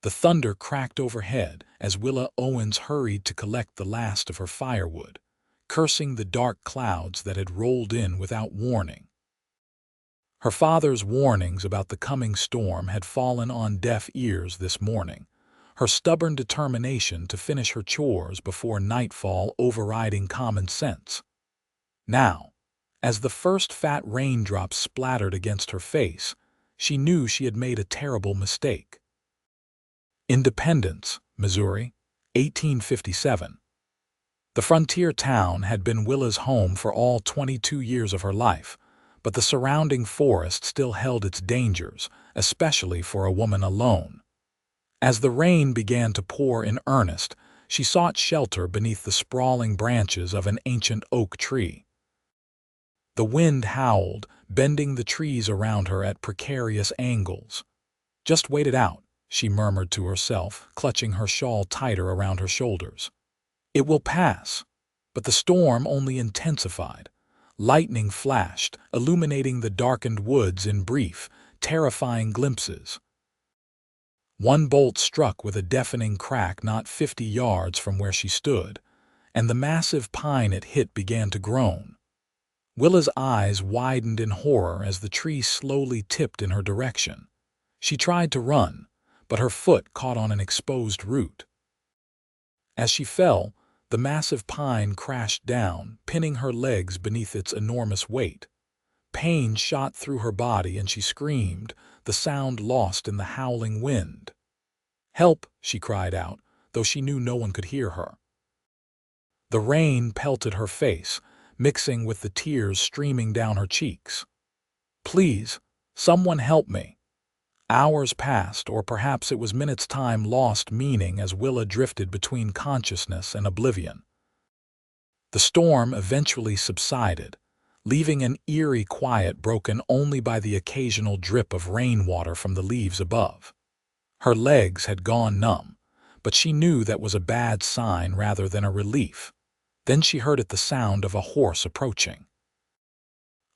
The thunder cracked overhead as Willa Owens hurried to collect the last of her firewood, cursing the dark clouds that had rolled in without warning. Her father's warnings about the coming storm had fallen on deaf ears this morning, her stubborn determination to finish her chores before nightfall overriding common sense. Now, as the first fat raindrops splattered against her face, she knew she had made a terrible mistake. Independence, Missouri, 1857. The frontier town had been Willa's home for all 22 years of her life, but the surrounding forest still held its dangers, especially for a woman alone. As the rain began to pour in earnest, she sought shelter beneath the sprawling branches of an ancient oak tree. The wind howled, bending the trees around her at precarious angles. "Just wait it out," she murmured to herself, clutching her shawl tighter around her shoulders. "It will pass." But the storm only intensified. Lightning flashed, illuminating the darkened woods in brief, terrifying glimpses. One bolt struck with a deafening crack not 50 yards from where she stood, and the massive pine it hit began to groan. Willa's eyes widened in horror as the tree slowly tipped in her direction. She tried to run, but her foot caught on an exposed root. As she fell, the massive pine crashed down, pinning her legs beneath its enormous weight. Pain shot through her body and she screamed, the sound lost in the howling wind. "Help!" she cried out, though she knew no one could hear her. The rain pelted her face, mixing with the tears streaming down her cheeks. "Please, someone help me." Hours passed, or perhaps it was minutes' time lost meaning as Willa drifted between consciousness and oblivion. The storm eventually subsided, leaving an eerie quiet broken only by the occasional drip of rainwater from the leaves above. Her legs had gone numb, but she knew that was a bad sign rather than a relief. Then she heard the sound of a horse approaching.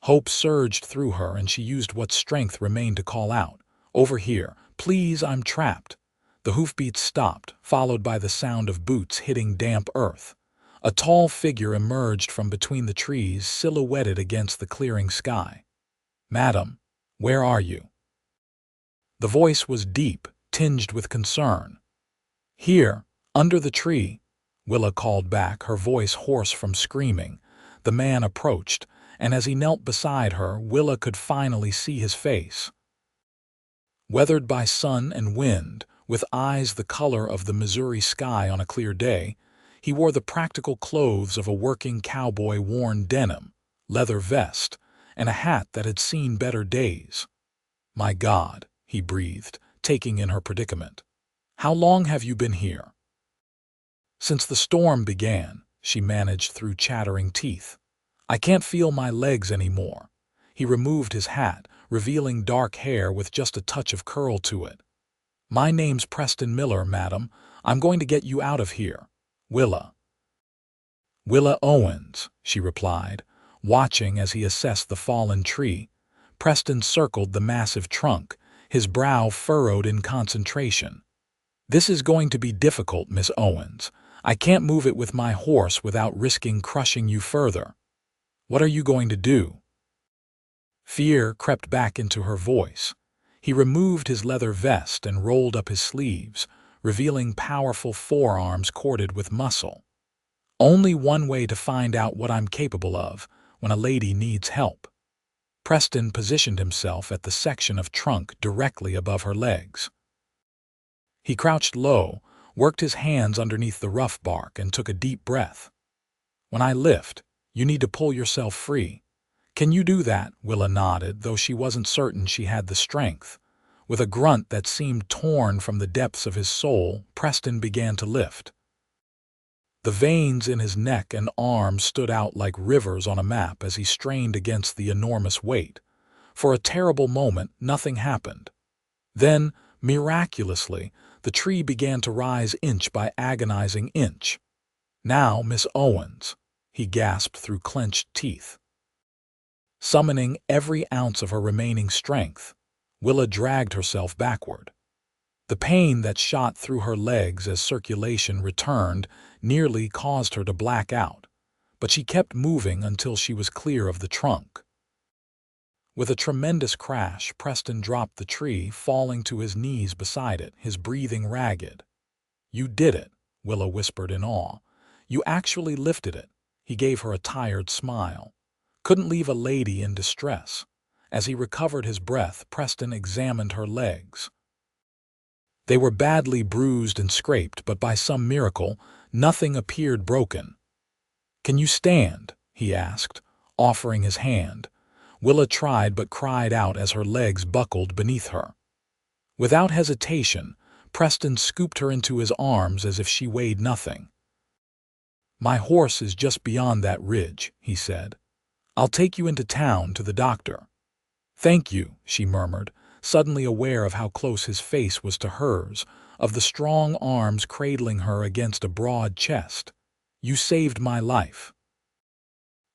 Hope surged through her and she used what strength remained to call out, "Over here, please, I'm trapped." The hoofbeats stopped, followed by the sound of boots hitting damp earth. A tall figure emerged from between the trees, silhouetted against the clearing sky. "Madam, where are you?" The voice was deep, tinged with concern. "Here, under the tree," Willa called back, her voice hoarse from screaming. The man approached, and as he knelt beside her, Willa could finally see his face. Weathered by sun and wind, with eyes the color of the Missouri sky on a clear day, he wore the practical clothes of a working cowboy, worn denim, leather vest, and a hat that had seen better days. "My God," he breathed, taking in her predicament. "How long have you been here?" "Since the storm began," she managed through chattering teeth. "I can't feel my legs anymore." He removed his hat, revealing dark hair with just a touch of curl to it. "My name's Preston Miller, madam. I'm going to get you out of here." "Willa Owens," she replied, watching as he assessed the fallen tree. Preston circled the massive trunk, his brow furrowed in concentration. "This is going to be difficult, Miss Owens. I can't move it with my horse without risking crushing you further." "What are you going to do?" Fear crept back into her voice. He removed his leather vest and rolled up his sleeves, revealing powerful forearms corded with muscle. "Only one way to find out what I'm capable of when a lady needs help." Preston positioned himself at the section of trunk directly above her legs. He crouched low, worked his hands underneath the rough bark, and took a deep breath. "When I lift, you need to pull yourself free. Can you do that?" Willa nodded, though she wasn't certain she had the strength. With a grunt that seemed torn from the depths of his soul, Preston began to lift. The veins in his neck and arms stood out like rivers on a map as he strained against the enormous weight. For a terrible moment, nothing happened. Then, miraculously, the tree began to rise inch by agonizing inch. "Now, Miss Owens," he gasped through clenched teeth. Summoning every ounce of her remaining strength, Willa dragged herself backward. The pain that shot through her legs as circulation returned nearly caused her to black out, but she kept moving until she was clear of the trunk. With a tremendous crash, Preston dropped the tree, falling to his knees beside it, his breathing ragged. "You did it," Willa whispered in awe. "You actually lifted it." He gave her a tired smile. Couldn't leave a lady in distress. As he recovered his breath, Preston examined her legs. They were badly bruised and scraped, but by some miracle, nothing appeared broken. "Can you stand?" he asked, offering his hand. Willa tried but cried out as her legs buckled beneath her. Without hesitation, Preston scooped her into his arms as if she weighed nothing. "My horse is just beyond that ridge," he said. "I'll take you into town to the doctor." "Thank you," she murmured, suddenly aware of how close his face was to hers, of the strong arms cradling her against a broad chest. "You saved my life."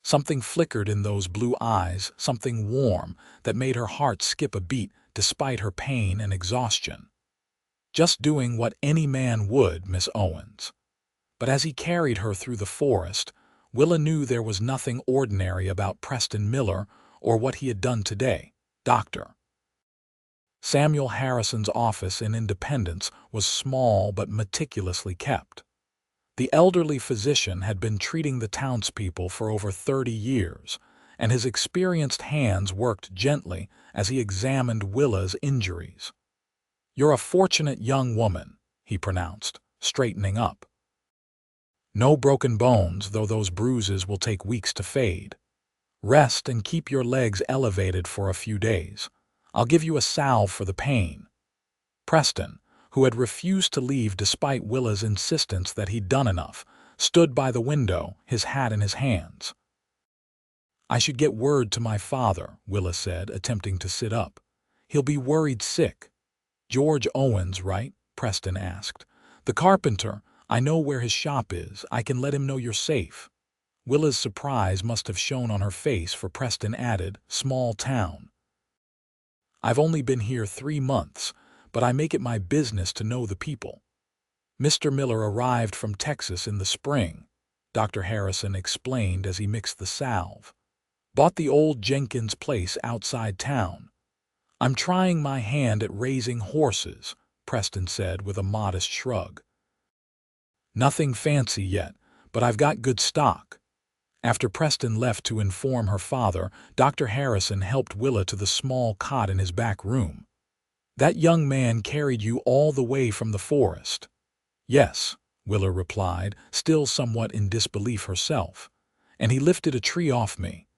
Something flickered in those blue eyes, something warm that made her heart skip a beat despite her pain and exhaustion. "Just doing what any man would, Miss Owens." But as he carried her through the forest, Willa knew there was nothing ordinary about Preston Miller or what he had done today. Dr. Samuel Harrison's office in Independence was small but meticulously kept. The elderly physician had been treating the townspeople for over 30 years, and his experienced hands worked gently as he examined Willa's injuries. "You're a fortunate young woman," he pronounced, straightening up. "No broken bones, though those bruises will take weeks to fade. Rest and keep your legs elevated for a few days. I'll give you a salve for the pain." Preston, who had refused to leave despite Willa's insistence that he'd done enough, stood by the window, his hat in his hands. "I should get word to my father," Willa said, attempting to sit up. "He'll be worried sick." "George Owens, right?" Preston asked. "The carpenter. I know where his shop is. I can let him know you're safe." Willa's surprise must have shown on her face, for Preston added, "Small town. I've only been here 3 months, but I make it my business to know the people." "Mr. Miller arrived from Texas in the spring," Dr. Harrison explained as he mixed the salve. "Bought the old Jenkins place outside town." "I'm trying my hand at raising horses," Preston said with a modest shrug. "Nothing fancy yet, but I've got good stock." After Preston left to inform her father, Dr. Harrison helped Willa to the small cot in his back room. "That young man carried you all the way from the forest?" "Yes," Willa replied, still somewhat in disbelief herself. "And he lifted a tree off me."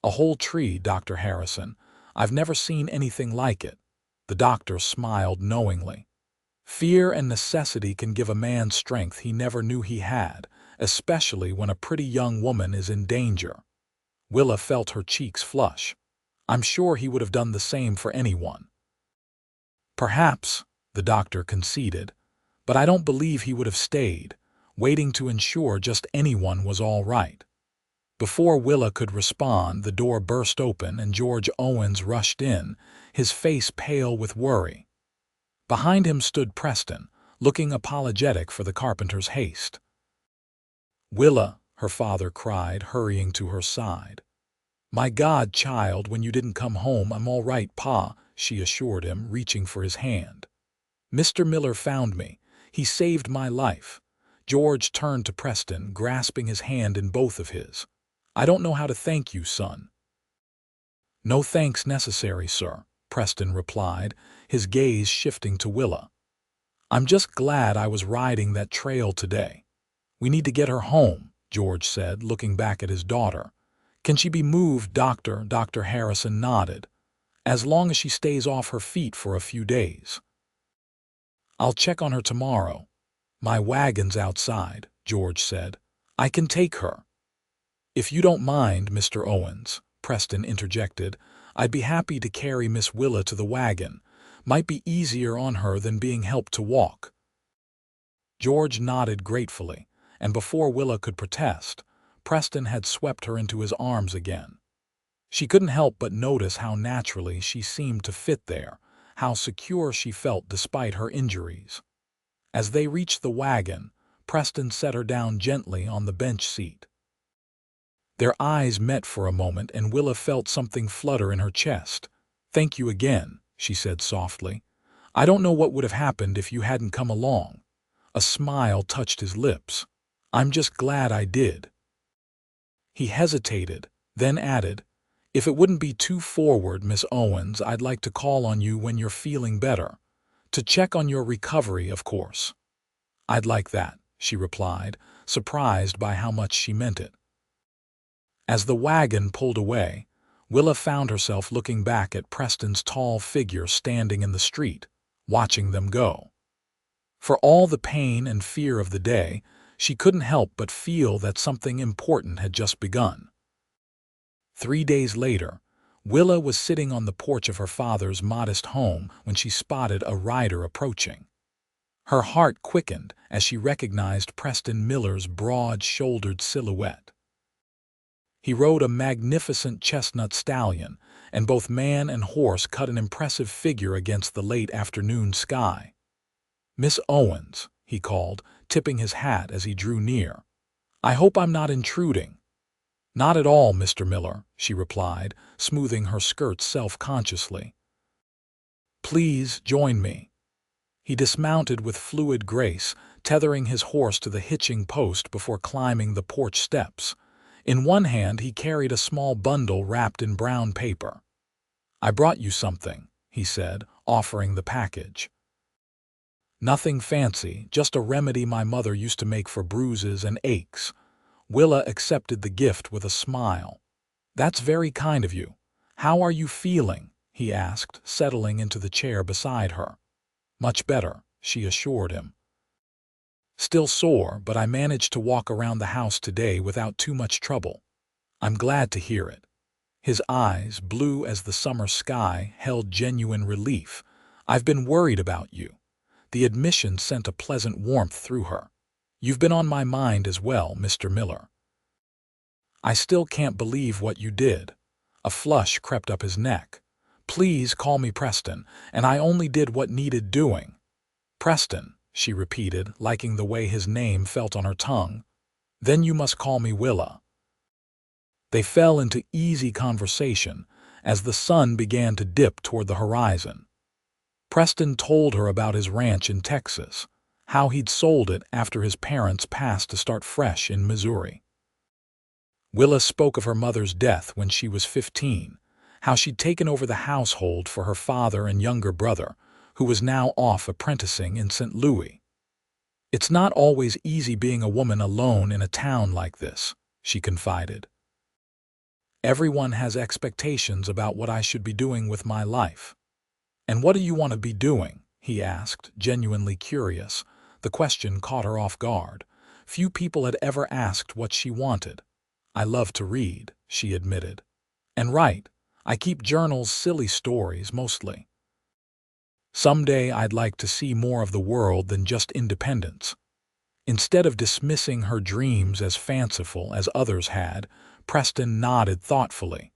"A whole tree, Dr. Harrison. I've never seen anything like it." The doctor smiled knowingly. "Fear and necessity can give a man strength he never knew he had, especially when a pretty young woman is in danger." Willa felt her cheeks flush. "I'm sure he would have done the same for anyone." "Perhaps," the doctor conceded, "but I don't believe he would have stayed, waiting to ensure just anyone was all right." Before Willa could respond, the door burst open and George Owens rushed in, his face pale with worry. Behind him stood Preston, looking apologetic for the carpenter's haste. "Willa," her father cried, hurrying to her side. "My God, child, when you didn't come home, I'm all right, Pa," she assured him, reaching for his hand. "Mr. Miller found me. He saved my life." George turned to Preston, grasping his hand in both of his. "I don't know how to thank you, son." "No thanks necessary, sir," Preston replied, his gaze shifting to Willa. "I'm just glad I was riding that trail today." "We need to get her home," George said, looking back at his daughter. "Can she be moved, Doctor?" Dr. Harrison nodded. "As long as she stays off her feet for a few days." "I'll check on her tomorrow." "My wagon's outside," George said. "I can take her." "If you don't mind, Mr. Owens," Preston interjected, "I'd be happy to carry Miss Willa to the wagon. Might be easier on her than being helped to walk." George nodded gratefully, and before Willa could protest, Preston had swept her into his arms again. She couldn't help but notice how naturally she seemed to fit there, how secure she felt despite her injuries. As they reached the wagon, Preston set her down gently on the bench seat. Their eyes met for a moment, and Willa felt something flutter in her chest. "Thank you again," she said softly. "I don't know what would have happened if you hadn't come along." A smile touched his lips. "I'm just glad I did." He hesitated, then added, "If it wouldn't be too forward, Miss Owens, I'd like to call on you when you're feeling better. To check on your recovery, of course." "I'd like that," she replied, surprised by how much she meant it. As the wagon pulled away, Willa found herself looking back at Preston's tall figure standing in the street, watching them go. For all the pain and fear of the day, she couldn't help but feel that something important had just begun. 3 days later, Willa was sitting on the porch of her father's modest home when she spotted a rider approaching. Her heart quickened as she recognized Preston Miller's broad-shouldered silhouette. He rode a magnificent chestnut stallion, and both man and horse cut an impressive figure against the late afternoon sky. "Miss Owens," he called, tipping his hat as he drew near. "I hope I'm not intruding." "Not at all, Mr. Miller," she replied, smoothing her skirts self-consciously. "Please join me." He dismounted with fluid grace, tethering his horse to the hitching post before climbing the porch steps. In one hand he carried a small bundle wrapped in brown paper. "I brought you something," he said, offering the package. "Nothing fancy, just a remedy my mother used to make for bruises and aches." Willa accepted the gift with a smile. "That's very kind of you. How are you feeling?" he asked, settling into the chair beside her. "Much better," she assured him. "Still sore, but I managed to walk around the house today without too much trouble." "I'm glad to hear it." His eyes, blue as the summer sky, held genuine relief. "I've been worried about you." The admission sent a pleasant warmth through her. "You've been on my mind as well, Mr. Miller." "I still can't believe what you did." A flush crept up his neck. "Please call me Preston, and I only did what needed doing." "Preston," she repeated, liking the way his name felt on her tongue. "Then you must call me Willa." They fell into easy conversation as the sun began to dip toward the horizon. Preston told her about his ranch in Texas, how he'd sold it after his parents passed to start fresh in Missouri. Willa spoke of her mother's death when she was 15, how she'd taken over the household for her father and younger brother, who was now off apprenticing in St. Louis. "It's not always easy being a woman alone in a town like this," she confided. "Everyone has expectations about what I should be doing with my life." "And what do you want to be doing?" he asked, genuinely curious. The question caught her off guard. Few people had ever asked what she wanted. "I love to read," she admitted. "And write. I keep journals, silly stories, mostly. Someday I'd like to see more of the world than just independence." Instead of dismissing her dreams as fanciful as others had, Preston nodded thoughtfully.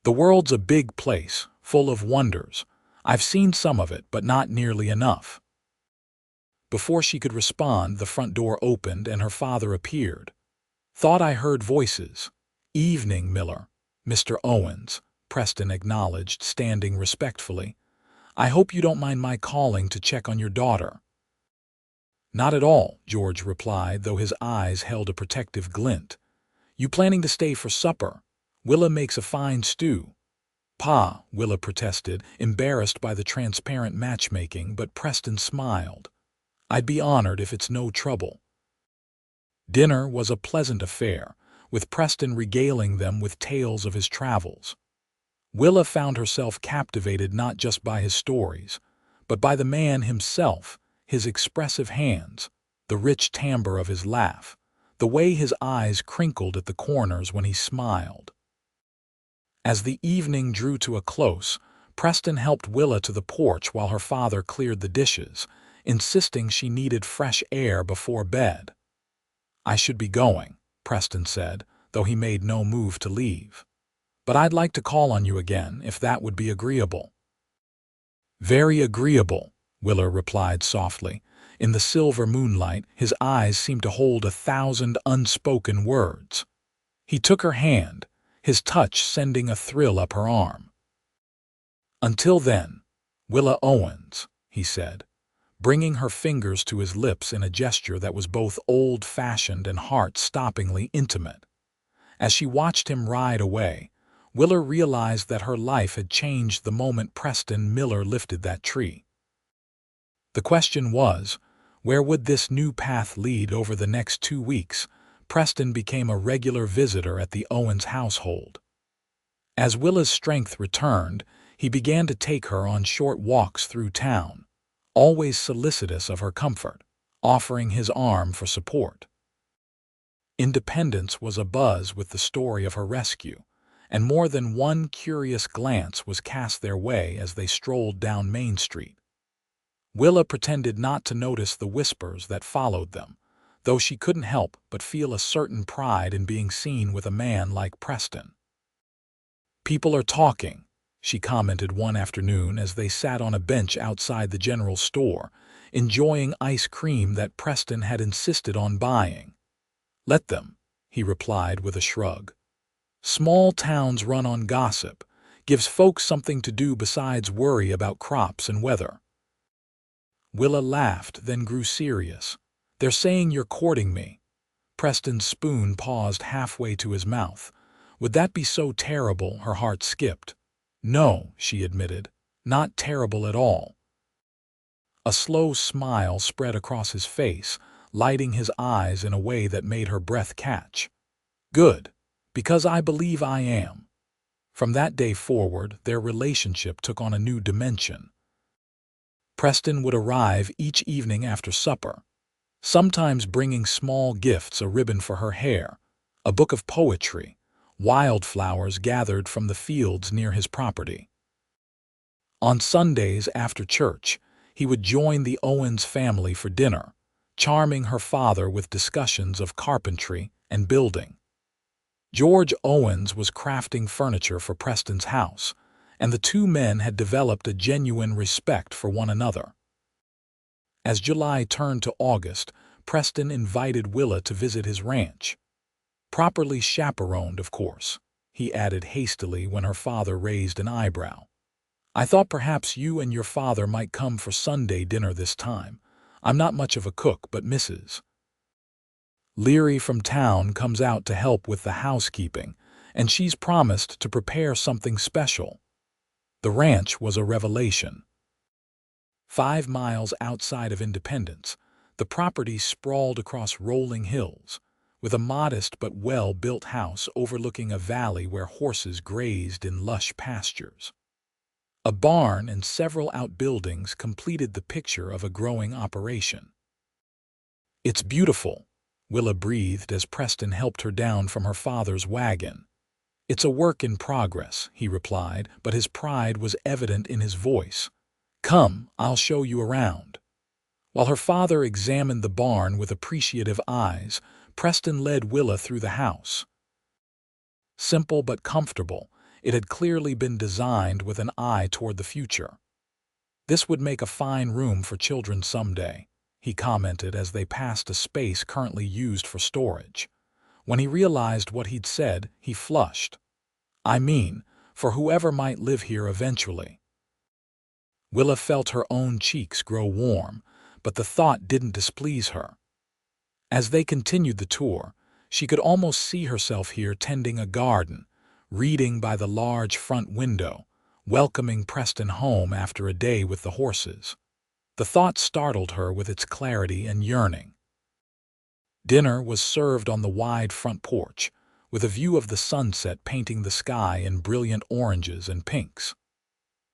"The world's a big place, full of wonders. I've seen some of it, but not nearly enough." Before she could respond, the front door opened and her father appeared. "Thought I heard voices." "Evening, Miller." "Mr. Owens," Preston acknowledged, standing respectfully. "I hope you don't mind my calling to check on your daughter." "Not at all," George replied, though his eyes held a protective glint. "You planning to stay for supper? Willa makes a fine stew." "Pa," Willa protested, embarrassed by the transparent matchmaking, but Preston smiled. "I'd be honored if it's no trouble." Dinner was a pleasant affair, with Preston regaling them with tales of his travels. Willa found herself captivated not just by his stories, but by the man himself, his expressive hands, the rich timbre of his laugh, the way his eyes crinkled at the corners when he smiled. As the evening drew to a close, Preston helped Willa to the porch while her father cleared the dishes, insisting she needed fresh air before bed. "I should be going," Preston said, though he made no move to leave. "But I'd like to call on you again, if that would be agreeable." "Very agreeable," Willa replied softly. In the silver moonlight, his eyes seemed to hold 1,000 unspoken words. He took her hand, his touch sending a thrill up her arm. "Until then, Willa Owens," he said, bringing her fingers to his lips in a gesture that was both old-fashioned and heart-stoppingly intimate. As she watched him ride away, Willa realized that her life had changed the moment Preston Miller lifted that tree. The question was, where would this new path lead? Over the next 2 weeks? Preston became a regular visitor at the Owens household. As Willa's strength returned, he began to take her on short walks through town, always solicitous of her comfort, offering his arm for support. Independence was abuzz with the story of her rescue, and more than one curious glance was cast their way as they strolled down Main Street. Willa pretended not to notice the whispers that followed them, though she couldn't help but feel a certain pride in being seen with a man like Preston. "People are talking," she commented one afternoon as they sat on a bench outside the general store, enjoying ice cream that Preston had insisted on buying. "Let them," he replied with a shrug. "Small towns run on gossip, gives folks something to do besides worry about crops and weather." Willa laughed, then grew serious. "They're saying you're courting me." Preston's spoon paused halfway to his mouth. Would that be so terrible? Her heart skipped. "No," she admitted, "not terrible at all." A slow smile spread across his face, lighting his eyes in a way that made her breath catch. "Good, because I believe I am." From that day forward, their relationship took on a new dimension. Preston would arrive each evening after supper, sometimes bringing small gifts: a ribbon for her hair, a book of poetry, wildflowers gathered from the fields near his property. On Sundays after church, he would join the Owens family for dinner, charming her father with discussions of carpentry and building. George Owens was crafting furniture for Preston's house, and the two men had developed a genuine respect for one another. As July turned to August, Preston invited Willa to visit his ranch. "Properly chaperoned, of course," he added hastily when her father raised an eyebrow. "I thought perhaps you and your father might come for Sunday dinner this time. I'm not much of a cook, but Mrs. Leary from town comes out to help with the housekeeping, and she's promised to prepare something special." The ranch was a revelation. 5 miles outside of Independence, the property sprawled across rolling hills, with a modest but well-built house overlooking a valley where horses grazed in lush pastures. A barn and several outbuildings completed the picture of a growing operation. "It's beautiful," Willa breathed as Preston helped her down from her father's wagon. "It's a work in progress," he replied, but his pride was evident in his voice. "Come, I'll show you around." While her father examined the barn with appreciative eyes, Preston led Willa through the house. Simple but comfortable, it had clearly been designed with an eye toward the future. "This would make a fine room for children someday," he commented as they passed a space currently used for storage. When he realized what he'd said, he flushed. "I mean, for whoever might live here eventually." Willa felt her own cheeks grow warm, but the thought didn't displease her. As they continued the tour, she could almost see herself here tending a garden, reading by the large front window, welcoming Preston home after a day with the horses. The thought startled her with its clarity and yearning. Dinner was served on the wide front porch, with a view of the sunset painting the sky in brilliant oranges and pinks.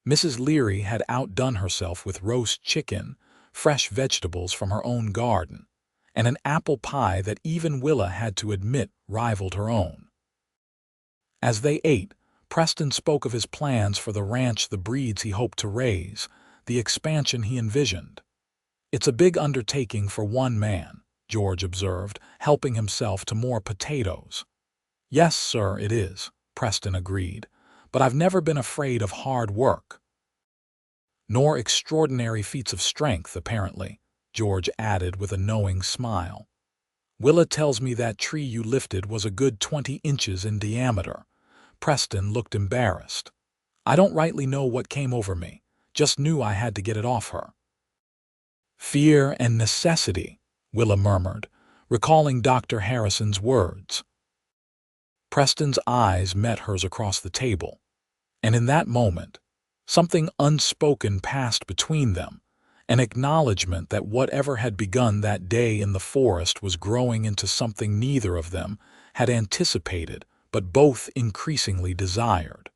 Mrs. Leary had outdone herself with roast chicken, fresh vegetables from her own garden, and an apple pie that even Willa had to admit rivaled her own. As they ate, Preston spoke of his plans for the ranch, the breeds he hoped to raise, the expansion he envisioned. "It's a big undertaking for one man," George observed, helping himself to more potatoes. "Yes, sir, it is," Preston agreed, "but I've never been afraid of hard work." Nor extraordinary feats of strength, apparently, George added with a knowing smile. Willa tells me that tree you lifted was a good 20 inches in diameter. Preston looked embarrassed. I don't rightly know what came over me, just knew I had to get it off her. Fear and necessity, Willa murmured, recalling Dr. Harrison's words. Preston's eyes met hers across the table, and in that moment, something unspoken passed between them, an acknowledgement that whatever had begun that day in the forest was growing into something neither of them had anticipated but both increasingly desired.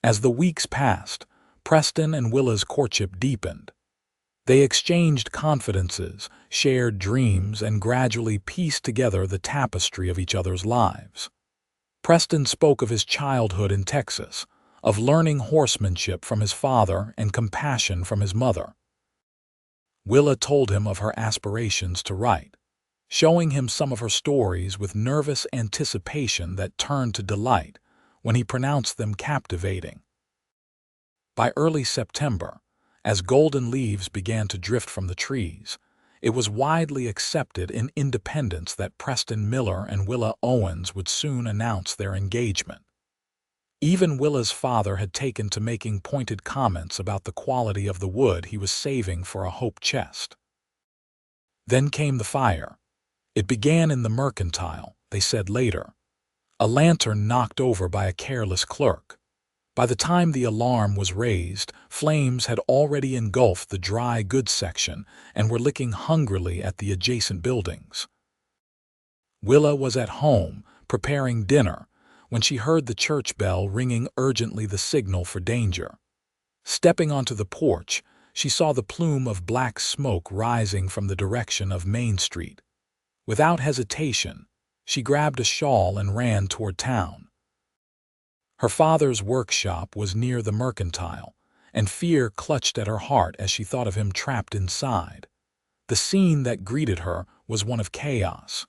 As the weeks passed, Preston and Willa's courtship deepened. They exchanged confidences, shared dreams, and gradually pieced together the tapestry of each other's lives. Preston spoke of his childhood in Texas, of learning horsemanship from his father and compassion from his mother. Willa told him of her aspirations to write, showing him some of her stories with nervous anticipation that turned to delight when he pronounced them captivating. By early September, as golden leaves began to drift from the trees, it was widely accepted in Independence that Preston Miller and Willa Owens would soon announce their engagement. Even Willa's father had taken to making pointed comments about the quality of the wood he was saving for a hope chest. Then came the fire. It began in the mercantile, they said later. A lantern knocked over by a careless clerk. By the time the alarm was raised, flames had already engulfed the dry goods section and were licking hungrily at the adjacent buildings. Willa was at home, preparing dinner, when she heard the church bell ringing urgently the signal for danger. Stepping onto the porch, she saw the plume of black smoke rising from the direction of Main Street. Without hesitation, she grabbed a shawl and ran toward town. Her father's workshop was near the mercantile, and fear clutched at her heart as she thought of him trapped inside. The scene that greeted her was one of chaos.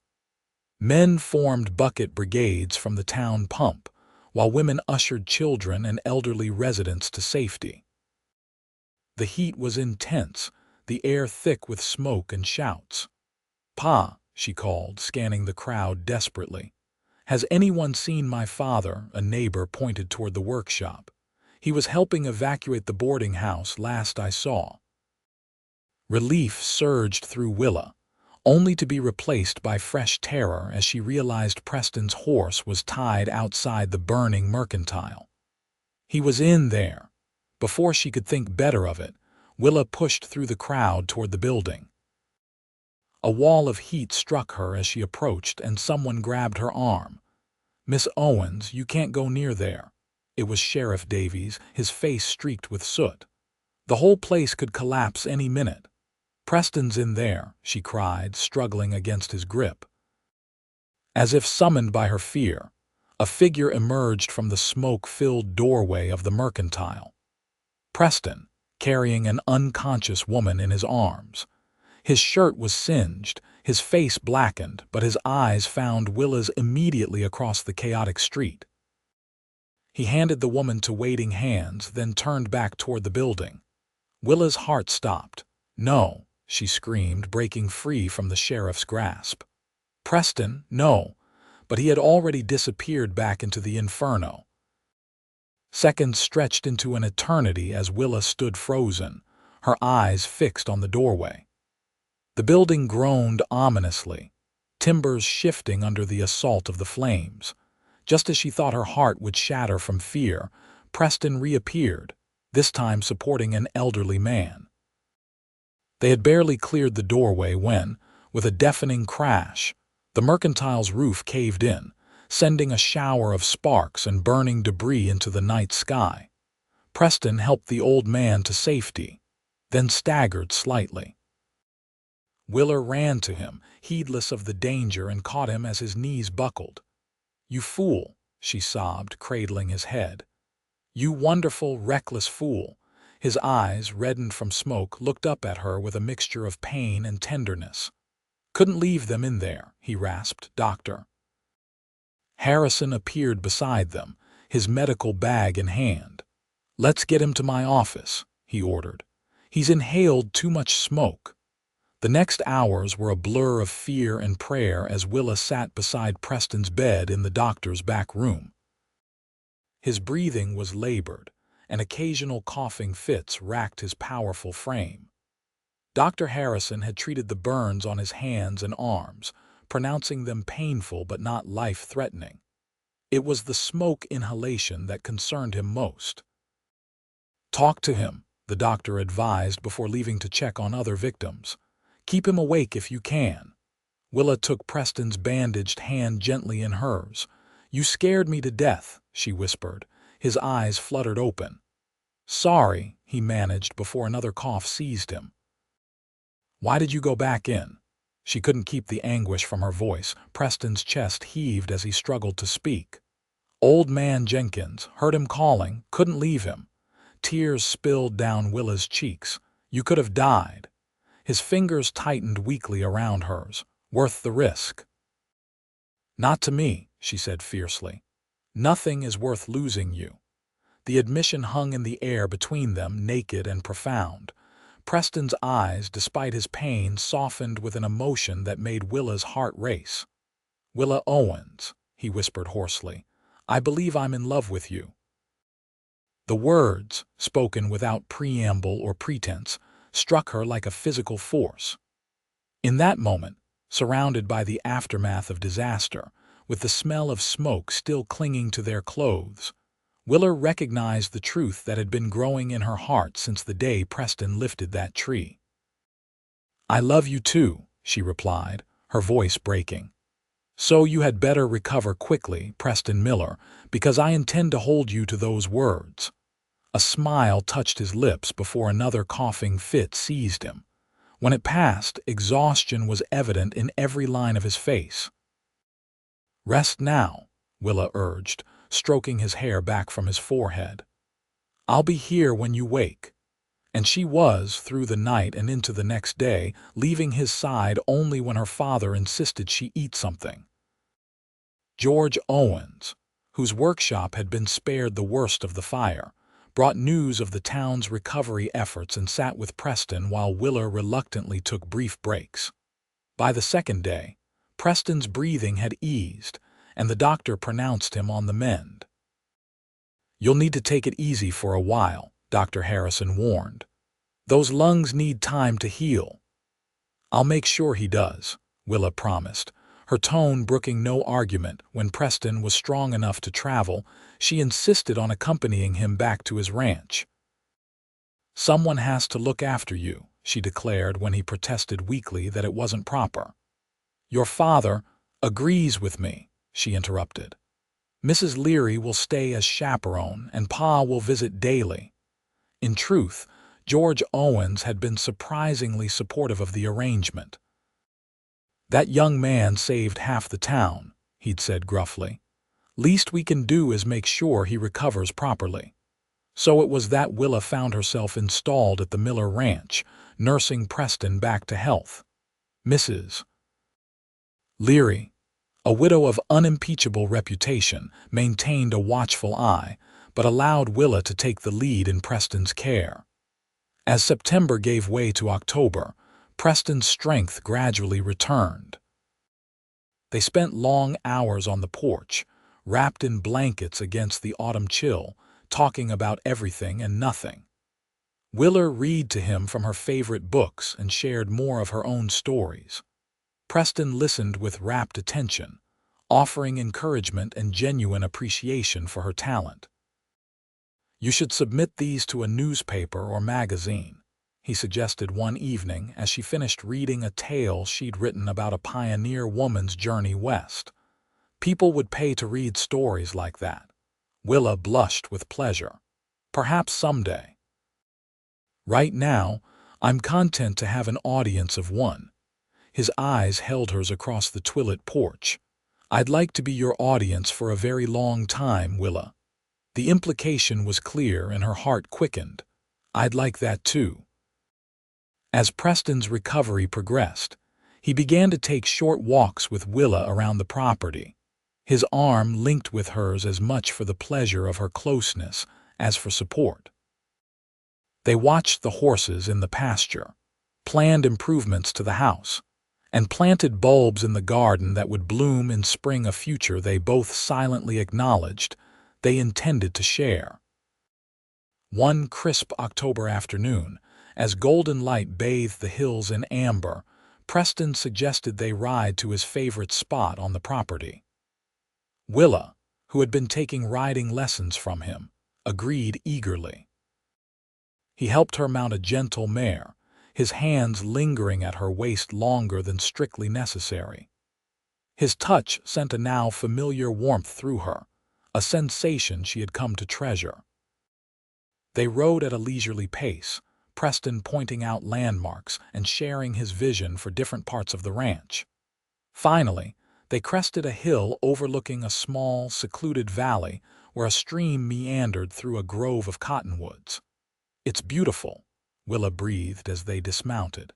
Men formed bucket brigades from the town pump, while women ushered children and elderly residents to safety. The heat was intense, the air thick with smoke and shouts. "Pa," she called, scanning the crowd desperately. "Has anyone seen my father?" A neighbor pointed toward the workshop. "He was helping evacuate the boarding house last I saw." Relief surged through Willa, only to be replaced by fresh terror as she realized Preston's horse was tied outside the burning mercantile. He was in there. Before she could think better of it, Willa pushed through the crowd toward the building. A wall of heat struck her as she approached, and someone grabbed her arm. "Miss Owens, you can't go near there." It was Sheriff Davies, his face streaked with soot. "The whole place could collapse any minute." "Preston's in there," she cried, struggling against his grip. As if summoned by her fear, a figure emerged from the smoke-filled doorway of the mercantile. Preston, carrying an unconscious woman in his arms. His shirt was singed, his face blackened, but his eyes found Willa's immediately across the chaotic street. He handed the woman to waiting hands, then turned back toward the building. Willa's heart stopped. "No," she screamed, breaking free from the sheriff's grasp. "Preston, no," but he had already disappeared back into the inferno. Seconds stretched into an eternity as Willa stood frozen, her eyes fixed on the doorway. The building groaned ominously, timbers shifting under the assault of the flames. Just as she thought her heart would shatter from fear, Preston reappeared, this time supporting an elderly man. They had barely cleared the doorway when, with a deafening crash, the mercantile's roof caved in, sending a shower of sparks and burning debris into the night sky. Preston helped the old man to safety, then staggered slightly. Willa ran to him, heedless of the danger, and caught him as his knees buckled. "You fool," she sobbed, cradling his head. "You wonderful, reckless fool." His eyes, reddened from smoke, looked up at her with a mixture of pain and tenderness. "Couldn't leave them in there," he rasped. "Doctor." Harrison appeared beside them, his medical bag in hand. "Let's get him to my office," he ordered. "He's inhaled too much smoke." The next hours were a blur of fear and prayer as Willa sat beside Preston's bed in the doctor's back room. His breathing was labored, and occasional coughing fits racked his powerful frame. Dr. Harrison had treated the burns on his hands and arms, pronouncing them painful but not life-threatening. It was the smoke inhalation that concerned him most. "Talk to him," the doctor advised before leaving to check on other victims. "Keep him awake if you can." Willa took Preston's bandaged hand gently in hers. "You scared me to death," she whispered. His eyes fluttered open. "Sorry," he managed before another cough seized him. "Why did you go back in?" She couldn't keep the anguish from her voice. Preston's chest heaved as he struggled to speak. "Old man Jenkins heard him calling, couldn't leave him." Tears spilled down Willa's cheeks. "You could have died." His fingers tightened weakly around hers. "Worth the risk." "Not to me," she said fiercely. "Nothing is worth losing you." The admission hung in the air between them, naked and profound. Preston's eyes, despite his pain, softened with an emotion that made Willa's heart race. "Willa Owens," he whispered hoarsely, "I believe I'm in love with you." The words, spoken without preamble or pretense, struck her like a physical force. In that moment, surrounded by the aftermath of disaster, with the smell of smoke still clinging to their clothes, Willa recognized the truth that had been growing in her heart since the day Preston lifted that tree. "I love you too," she replied, her voice breaking. "So you had better recover quickly, Preston Miller, because I intend to hold you to those words." A smile touched his lips before another coughing fit seized him. When it passed, exhaustion was evident in every line of his face. "Rest now," Willa urged, stroking his hair back from his forehead. "I'll be here when you wake." And she was, through the night and into the next day, leaving his side only when her father insisted she eat something. George Owens, whose workshop had been spared the worst of the fire, brought news of the town's recovery efforts and sat with Preston while Willa reluctantly took brief breaks. By the second day, Preston's breathing had eased, and the doctor pronounced him on the mend. "You'll need to take it easy for a while," Dr. Harrison warned. "Those lungs need time to heal." "I'll make sure he does," Willa promised, her tone brooking no argument. When Preston was strong enough to travel, she insisted on accompanying him back to his ranch. "Someone has to look after you," she declared when he protested weakly that it wasn't proper. "Your father agrees with me," she interrupted. "Mrs. Leary will stay as chaperone, and Pa will visit daily." In truth, George Owens had been surprisingly supportive of the arrangement. "That young man saved half the town," he'd said gruffly. "Least we can do is make sure he recovers properly." So it was that Willa found herself installed at the Miller Ranch, nursing Preston back to health. Mrs. Leary, a widow of unimpeachable reputation, maintained a watchful eye, but allowed Willa to take the lead in Preston's care. As September gave way to October, Preston's strength gradually returned. They spent long hours on the porch, wrapped in blankets against the autumn chill, talking about everything and nothing. Willa read to him from her favorite books and shared more of her own stories. Preston listened with rapt attention, offering encouragement and genuine appreciation for her talent. "You should submit these to a newspaper or magazine," he suggested one evening as she finished reading a tale she'd written about a pioneer woman's journey west. "People would pay to read stories like that." Willa blushed with pleasure. "Perhaps someday. Right now, I'm content to have an audience of one." His eyes held hers across the twilit porch. "I'd like to be your audience for a very long time, Willa." The implication was clear and her heart quickened. "I'd like that too." As Preston's recovery progressed, he began to take short walks with Willa around the property, his arm linked with hers as much for the pleasure of her closeness as for support. They watched the horses in the pasture, planned improvements to the house, and planted bulbs in the garden that would bloom in spring, a future they both silently acknowledged they intended to share. One crisp October afternoon, as golden light bathed the hills in amber, Preston suggested they ride to his favorite spot on the property. Willa, who had been taking riding lessons from him, agreed eagerly. He helped her mount a gentle mare, his hands lingering at her waist longer than strictly necessary. His touch sent a now familiar warmth through her, a sensation she had come to treasure. They rode at a leisurely pace, Preston pointing out landmarks and sharing his vision for different parts of the ranch. Finally, they crested a hill overlooking a small, secluded valley where a stream meandered through a grove of cottonwoods. "It's beautiful," Willa breathed as they dismounted.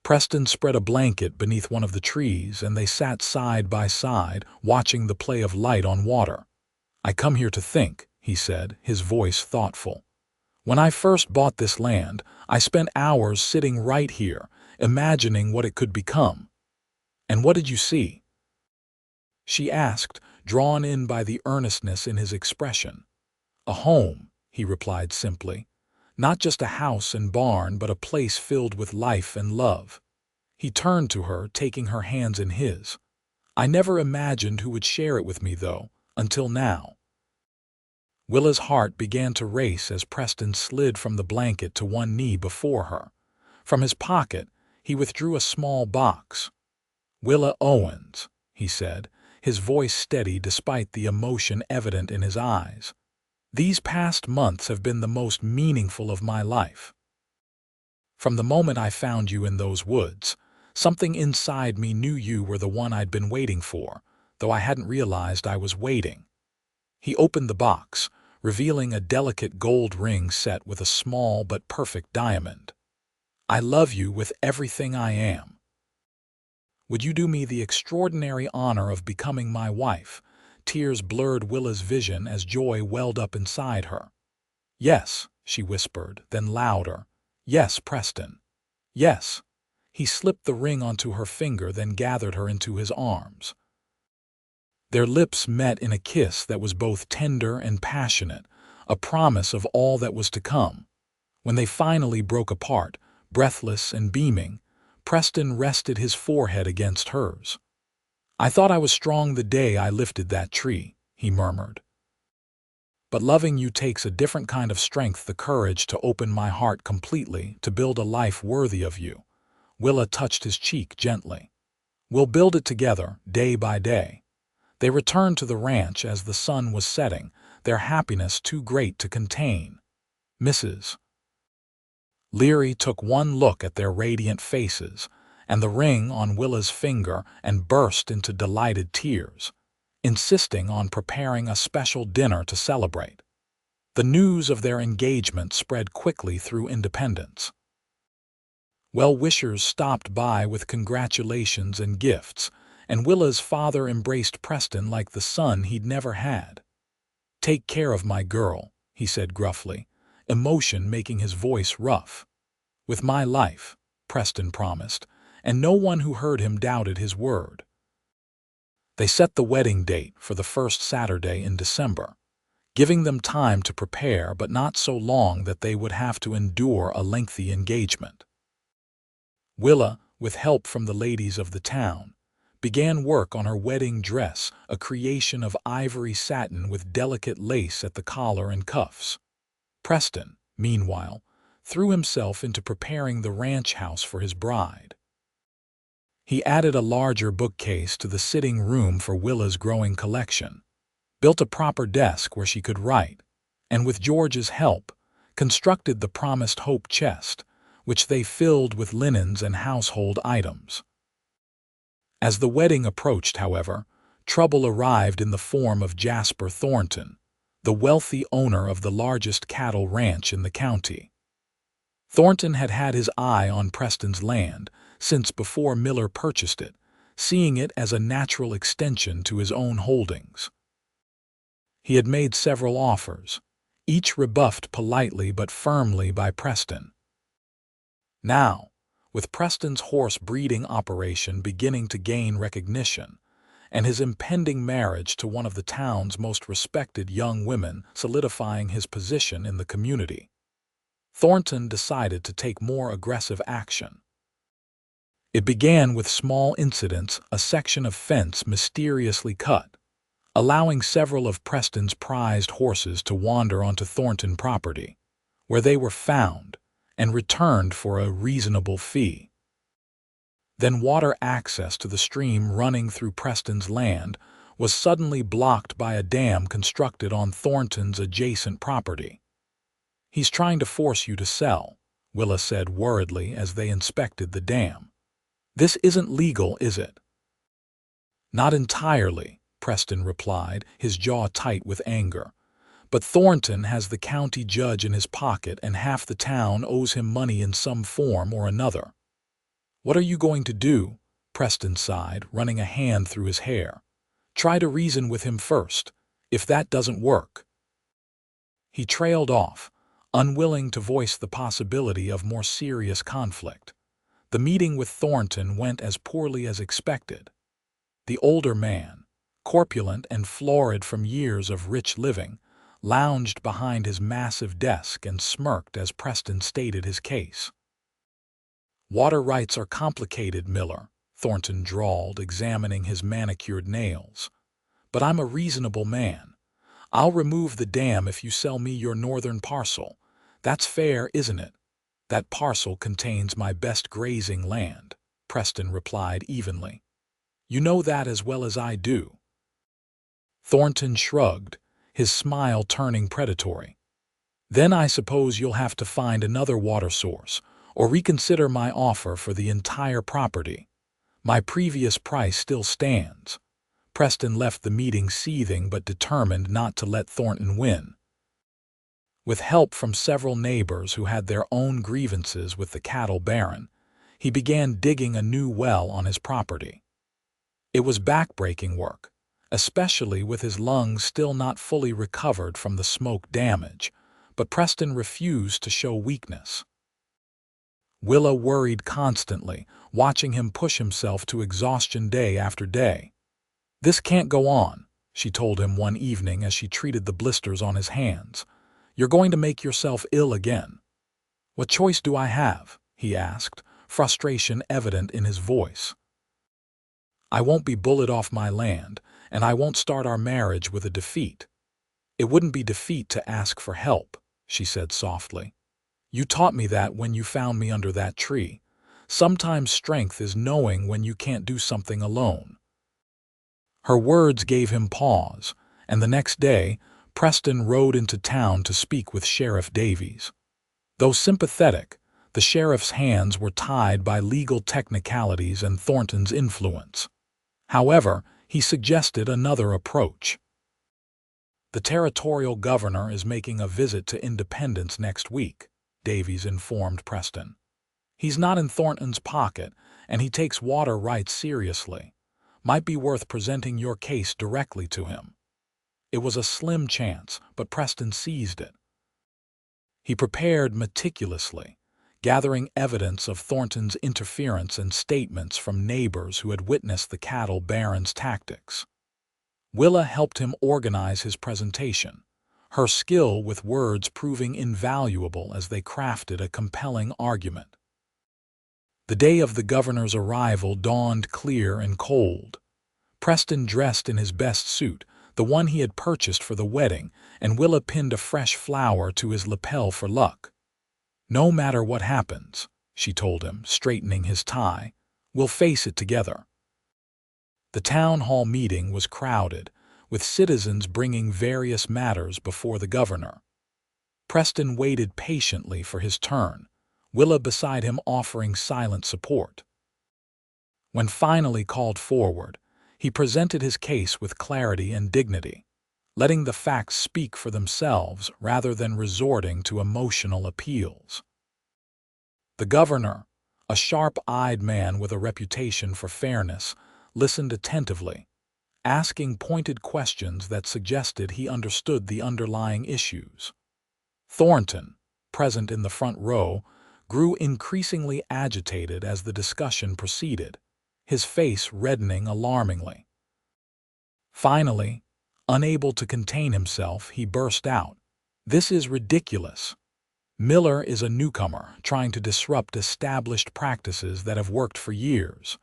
Preston spread a blanket beneath one of the trees, and they sat side by side, watching the play of light on water. "I come here to think," he said, his voice thoughtful. "When I first bought this land, I spent hours sitting right here, imagining what it could become. And what did you see?" she asked, drawn in by the earnestness in his expression. "A home," he replied simply. "Not just a house and barn, but a place filled with life and love." He turned to her, taking her hands in his. "I never imagined who would share it with me, though, until now." Willa's heart began to race as Preston slid from the blanket to one knee before her. From his pocket, he withdrew a small box. "Willa Owens," he said, his voice steady despite the emotion evident in his eyes. "These past months have been the most meaningful of my life. From the moment I found you in those woods, something inside me knew you were the one I'd been waiting for, though I hadn't realized I was waiting." He opened the box, revealing a delicate gold ring set with a small but perfect diamond. "I love you with everything I am. Would you do me the extraordinary honor of becoming my wife?" Tears blurred Willa's vision as joy welled up inside her. "Yes," she whispered, then louder. "Yes, Preston. Yes." He slipped the ring onto her finger, then gathered her into his arms. Their lips met in a kiss that was both tender and passionate, a promise of all that was to come. When they finally broke apart, breathless and beaming, Preston rested his forehead against hers. "I thought I was strong the day I lifted that tree," he murmured. "But loving you takes a different kind of strength, the courage to open my heart completely, to build a life worthy of you." Willa touched his cheek gently. "We'll build it together, day by day." They returned to the ranch as the sun was setting, their happiness too great to contain. Mrs. Leary took one look at their radiant faces and the ring on Willa's finger and burst into delighted tears, insisting on preparing a special dinner to celebrate. The news of their engagement spread quickly through Independence. Well-wishers stopped by with congratulations and gifts, and Willa's father embraced Preston like the son he'd never had. "Take care of my girl," he said gruffly, emotion making his voice rough. "With my life," Preston promised, and no one who heard him doubted his word. They set the wedding date for the first Saturday in December, giving them time to prepare, but not so long that they would have to endure a lengthy engagement. Willa, with help from the ladies of the town, began work on her wedding dress, a creation of ivory satin with delicate lace at the collar and cuffs. Preston, meanwhile, threw himself into preparing the ranch house for his bride. He added a larger bookcase to the sitting room for Willa's growing collection, built a proper desk where she could write, and with George's help, constructed the promised hope chest, which they filled with linens and household items. As the wedding approached, however, trouble arrived in the form of Jasper Thornton, the wealthy owner of the largest cattle ranch in the county. Thornton had had his eye on Preston's land since before Miller purchased it, seeing it as a natural extension to his own holdings. He had made several offers, each rebuffed politely but firmly by Preston. Now, with Preston's horse breeding operation beginning to gain recognition, and his impending marriage to one of the town's most respected young women solidifying his position in the community, Thornton decided to take more aggressive action. It began with small incidents: a section of fence mysteriously cut, allowing several of Preston's prized horses to wander onto Thornton property, where they were found and returned for a reasonable fee. Then water access to the stream running through Preston's land was suddenly blocked by a dam constructed on Thornton's adjacent property. "He's trying to force you to sell," Willa said worriedly as they inspected the dam. "This isn't legal, is it?" "Not entirely," Preston replied, his jaw tight with anger. "But Thornton has the county judge in his pocket and half the town owes him money in some form or another." "What are you going to do?" Preston sighed, running a hand through his hair. "Try to reason with him first. If that doesn't work—" He trailed off, unwilling to voice the possibility of more serious conflict. The meeting with Thornton went as poorly as expected. The older man, corpulent and florid from years of rich living, lounged behind his massive desk and smirked as Preston stated his case. "Water rights are complicated, Miller," Thornton drawled, examining his manicured nails. "But I'm a reasonable man. I'll remove the dam if you sell me your northern parcel. That's fair, isn't it?" "That parcel contains my best grazing land," Preston replied evenly. "You know that as well as I do." Thornton shrugged, his smile turning predatory. "Then I suppose you'll have to find another water source, or reconsider my offer for the entire property. My previous price still stands." Preston left the meeting seething but determined not to let Thornton win. With help from several neighbors who had their own grievances with the cattle baron, he began digging a new well on his property. It was backbreaking work, especially with his lungs still not fully recovered from the smoke damage, but Preston refused to show weakness. Willa worried constantly, watching him push himself to exhaustion day after day. "This can't go on," she told him one evening as she treated the blisters on his hands. "You're going to make yourself ill again." "What choice do I have?" he asked, frustration evident in his voice. "I won't be bullied off my land, and I won't start our marriage with a defeat." "It wouldn't be defeat to ask for help," she said softly. "You taught me that when you found me under that tree. Sometimes strength is knowing when you can't do something alone." Her words gave him pause, and the next day, Preston rode into town to speak with Sheriff Davies. Though sympathetic, the sheriff's hands were tied by legal technicalities and Thornton's influence. However, he suggested another approach. "The territorial governor is making a visit to Independence next week," Davies informed Preston. "He's not in Thornton's pocket, and he takes water rights seriously. Might be worth presenting your case directly to him." It was a slim chance, but Preston seized it. He prepared meticulously, gathering evidence of Thornton's interference and statements from neighbors who had witnessed the cattle baron's tactics. Willa helped him organize his presentation, her skill with words proving invaluable as they crafted a compelling argument. The day of the governor's arrival dawned clear and cold. Preston dressed in his best suit, the one he had purchased for the wedding, and Willa pinned a fresh flower to his lapel for luck. "No matter what happens," she told him, straightening his tie, "we'll face it together." The town hall meeting was crowded, with citizens bringing various matters before the governor. Preston waited patiently for his turn, Willa beside him offering silent support. When finally called forward, he presented his case with clarity and dignity, letting the facts speak for themselves rather than resorting to emotional appeals. The governor, a sharp-eyed man with a reputation for fairness, listened attentively, asking pointed questions that suggested he understood the underlying issues. Thornton, present in the front row, grew increasingly agitated as the discussion proceeded, his face reddening alarmingly. Finally, unable to contain himself, he burst out, "This is ridiculous. Miller is a newcomer trying to disrupt established practices that have worked for years."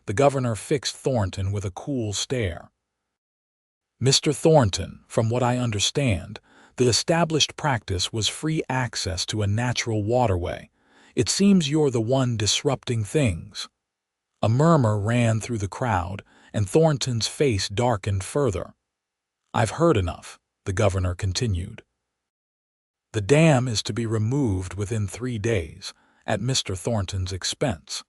The governor fixed Thornton with a cool stare. "Mr. Thornton, from what I understand, the established practice was free access to a natural waterway. It seems you're the one disrupting things." A murmur ran through the crowd, and Thornton's face darkened further. "I've heard enough," the governor continued. "The dam is to be removed within 3 days, at Mr. Thornton's expense.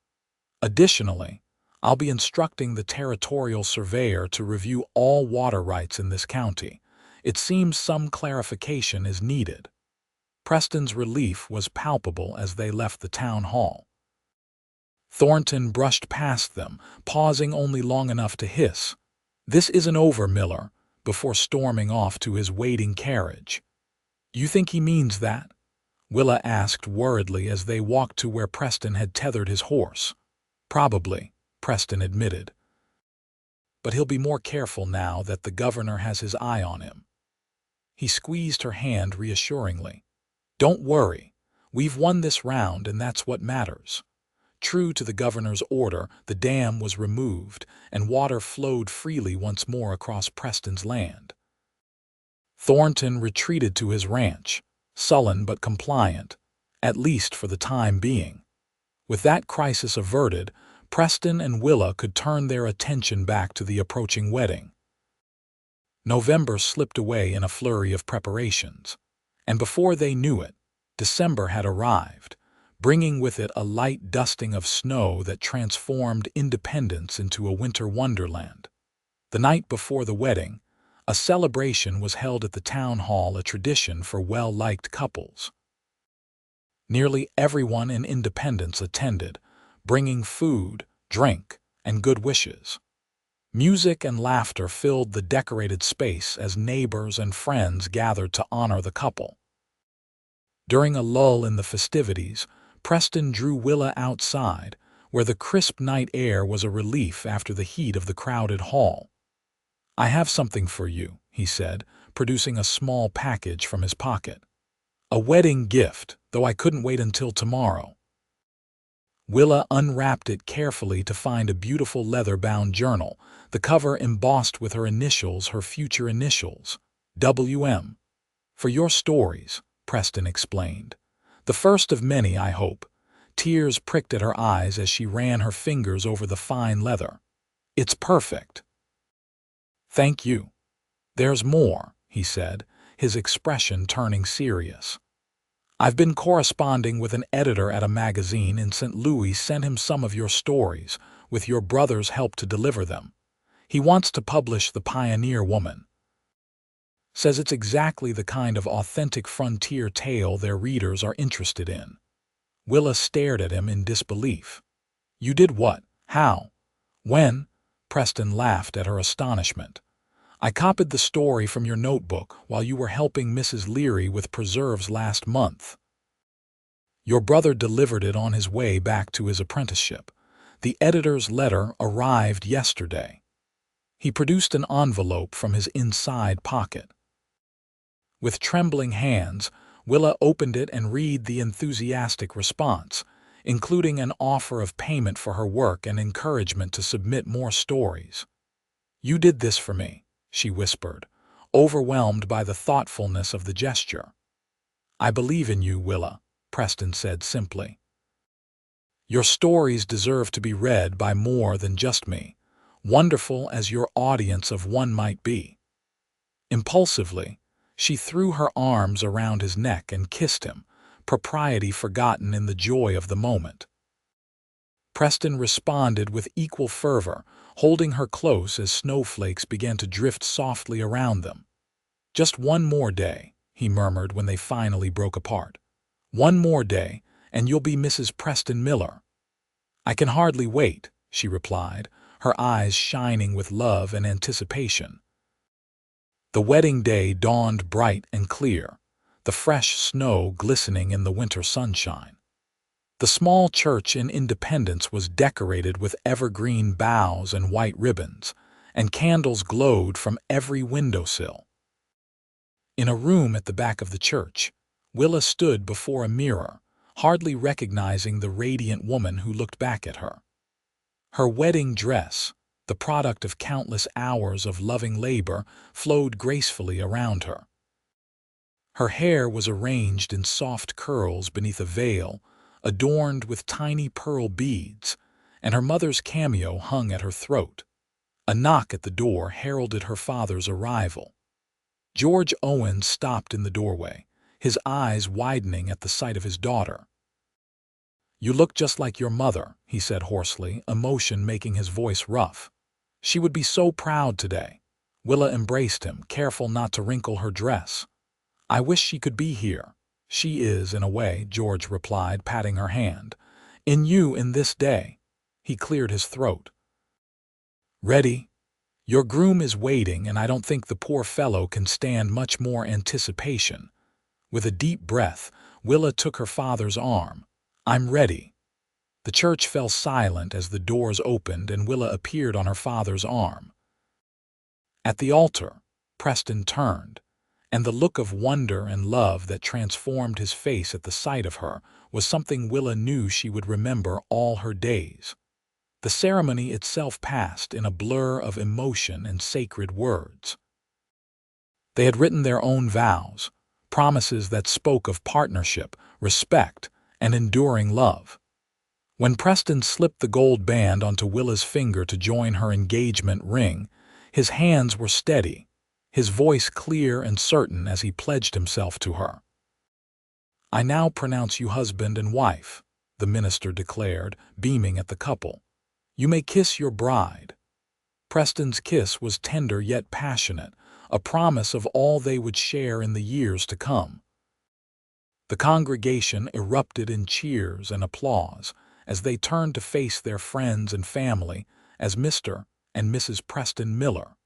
Additionally, I'll be instructing the territorial surveyor to review all water rights in this county. It seems some clarification is needed." Preston's relief was palpable as they left the town hall. Thornton brushed past them, pausing only long enough to hiss, "This isn't over, Miller," before storming off to his waiting carriage. "You think he means that?" Willa asked worriedly as they walked to where Preston had tethered his horse. "Probably," Preston admitted. "But he'll be more careful now that the governor has his eye on him." He squeezed her hand reassuringly. "Don't worry. We've won this round, and that's what matters." True to the governor's order, the dam was removed, and water flowed freely once more across Preston's land. Thornton retreated to his ranch, sullen but compliant, at least for the time being. With that crisis averted, Preston and Willa could turn their attention back to the approaching wedding. November slipped away in a flurry of preparations, and before they knew it, December had arrived, bringing with it a light dusting of snow that transformed Independence into a winter wonderland. The night before the wedding, a celebration was held at the town hall, a tradition for well-liked couples. Nearly everyone in Independence attended, bringing food, drink, and good wishes. Music and laughter filled the decorated space as neighbors and friends gathered to honor the couple. During a lull in the festivities, Preston drew Willa outside, where the crisp night air was a relief after the heat of the crowded hall. "I have something for you," he said, producing a small package from his pocket. "A wedding gift, though I couldn't wait until tomorrow." Willa unwrapped it carefully to find a beautiful leather-bound journal, the cover embossed with her initials, her future initials, WM. "For your stories," Preston explained. "The first of many, I hope." Tears pricked at her eyes as she ran her fingers over the fine leather. "It's perfect." "Thank you." "There's more," he said, his expression turning serious. "I've been corresponding with an editor at a magazine in St. Louis, sent him some of your stories, with your brother's help to deliver them. He wants to publish The Pioneer Woman. Says it's exactly the kind of authentic frontier tale their readers are interested in." Willa stared at him in disbelief. "You did what? How? When?" Preston laughed at her astonishment. "I copied the story from your notebook while you were helping Mrs. Leary with preserves last month. Your brother delivered it on his way back to his apprenticeship. The editor's letter arrived yesterday." He produced an envelope from his inside pocket. With trembling hands, Willa opened it and read the enthusiastic response, including an offer of payment for her work and encouragement to submit more stories. "You did this for me," she whispered, overwhelmed by the thoughtfulness of the gesture. "I believe in you, Willa," Preston said simply. "Your stories deserve to be read by more than just me, wonderful as your audience of one might be." Impulsively, she threw her arms around his neck and kissed him, propriety forgotten in the joy of the moment. Preston responded with equal fervor, holding her close as snowflakes began to drift softly around them. "Just one more day," he murmured when they finally broke apart. "One more day, and you'll be Mrs. Preston Miller." "I can hardly wait," she replied, her eyes shining with love and anticipation. The wedding day dawned bright and clear. the fresh snow glistening in the winter sunshine. The small church in Independence was decorated with evergreen boughs and white ribbons, and candles glowed from every windowsill. In a room at the back of the church, Willa stood before a mirror, hardly recognizing the radiant woman who looked back at her. Her wedding dress, the product of countless hours of loving labor, flowed gracefully around her. Her hair was arranged in soft curls beneath a veil, adorned with tiny pearl beads, and her mother's cameo hung at her throat. A knock at the door heralded her father's arrival. George Owens stopped in the doorway, his eyes widening at the sight of his daughter. "You look just like your mother," he said hoarsely, emotion making his voice rough. "She would be so proud today." Willa embraced him, careful not to wrinkle her dress. "I wish she could be here." "She is, in a way," George replied, patting her hand. "In you, in this day." He cleared his throat. "Ready? Your groom is waiting, and I don't think the poor fellow can stand much more anticipation." With a deep breath, Willa took her father's arm. "I'm ready." The church fell silent as the doors opened and Willa appeared on her father's arm. At the altar, Preston turned, and the look of wonder and love that transformed his face at the sight of her was something Willa knew she would remember all her days. The ceremony itself passed in a blur of emotion and sacred words. They had written their own vows, promises that spoke of partnership, respect, and enduring love. When Preston slipped the gold band onto Willa's finger to join her engagement ring, his hands were steady, his voice clear and certain as he pledged himself to her. "I now pronounce you husband and wife," the minister declared, beaming at the couple. "You may kiss your bride." Preston's kiss was tender yet passionate, a promise of all they would share in the years to come. The congregation erupted in cheers and applause as they turned to face their friends and family as Mr. and Mrs. Preston Miller.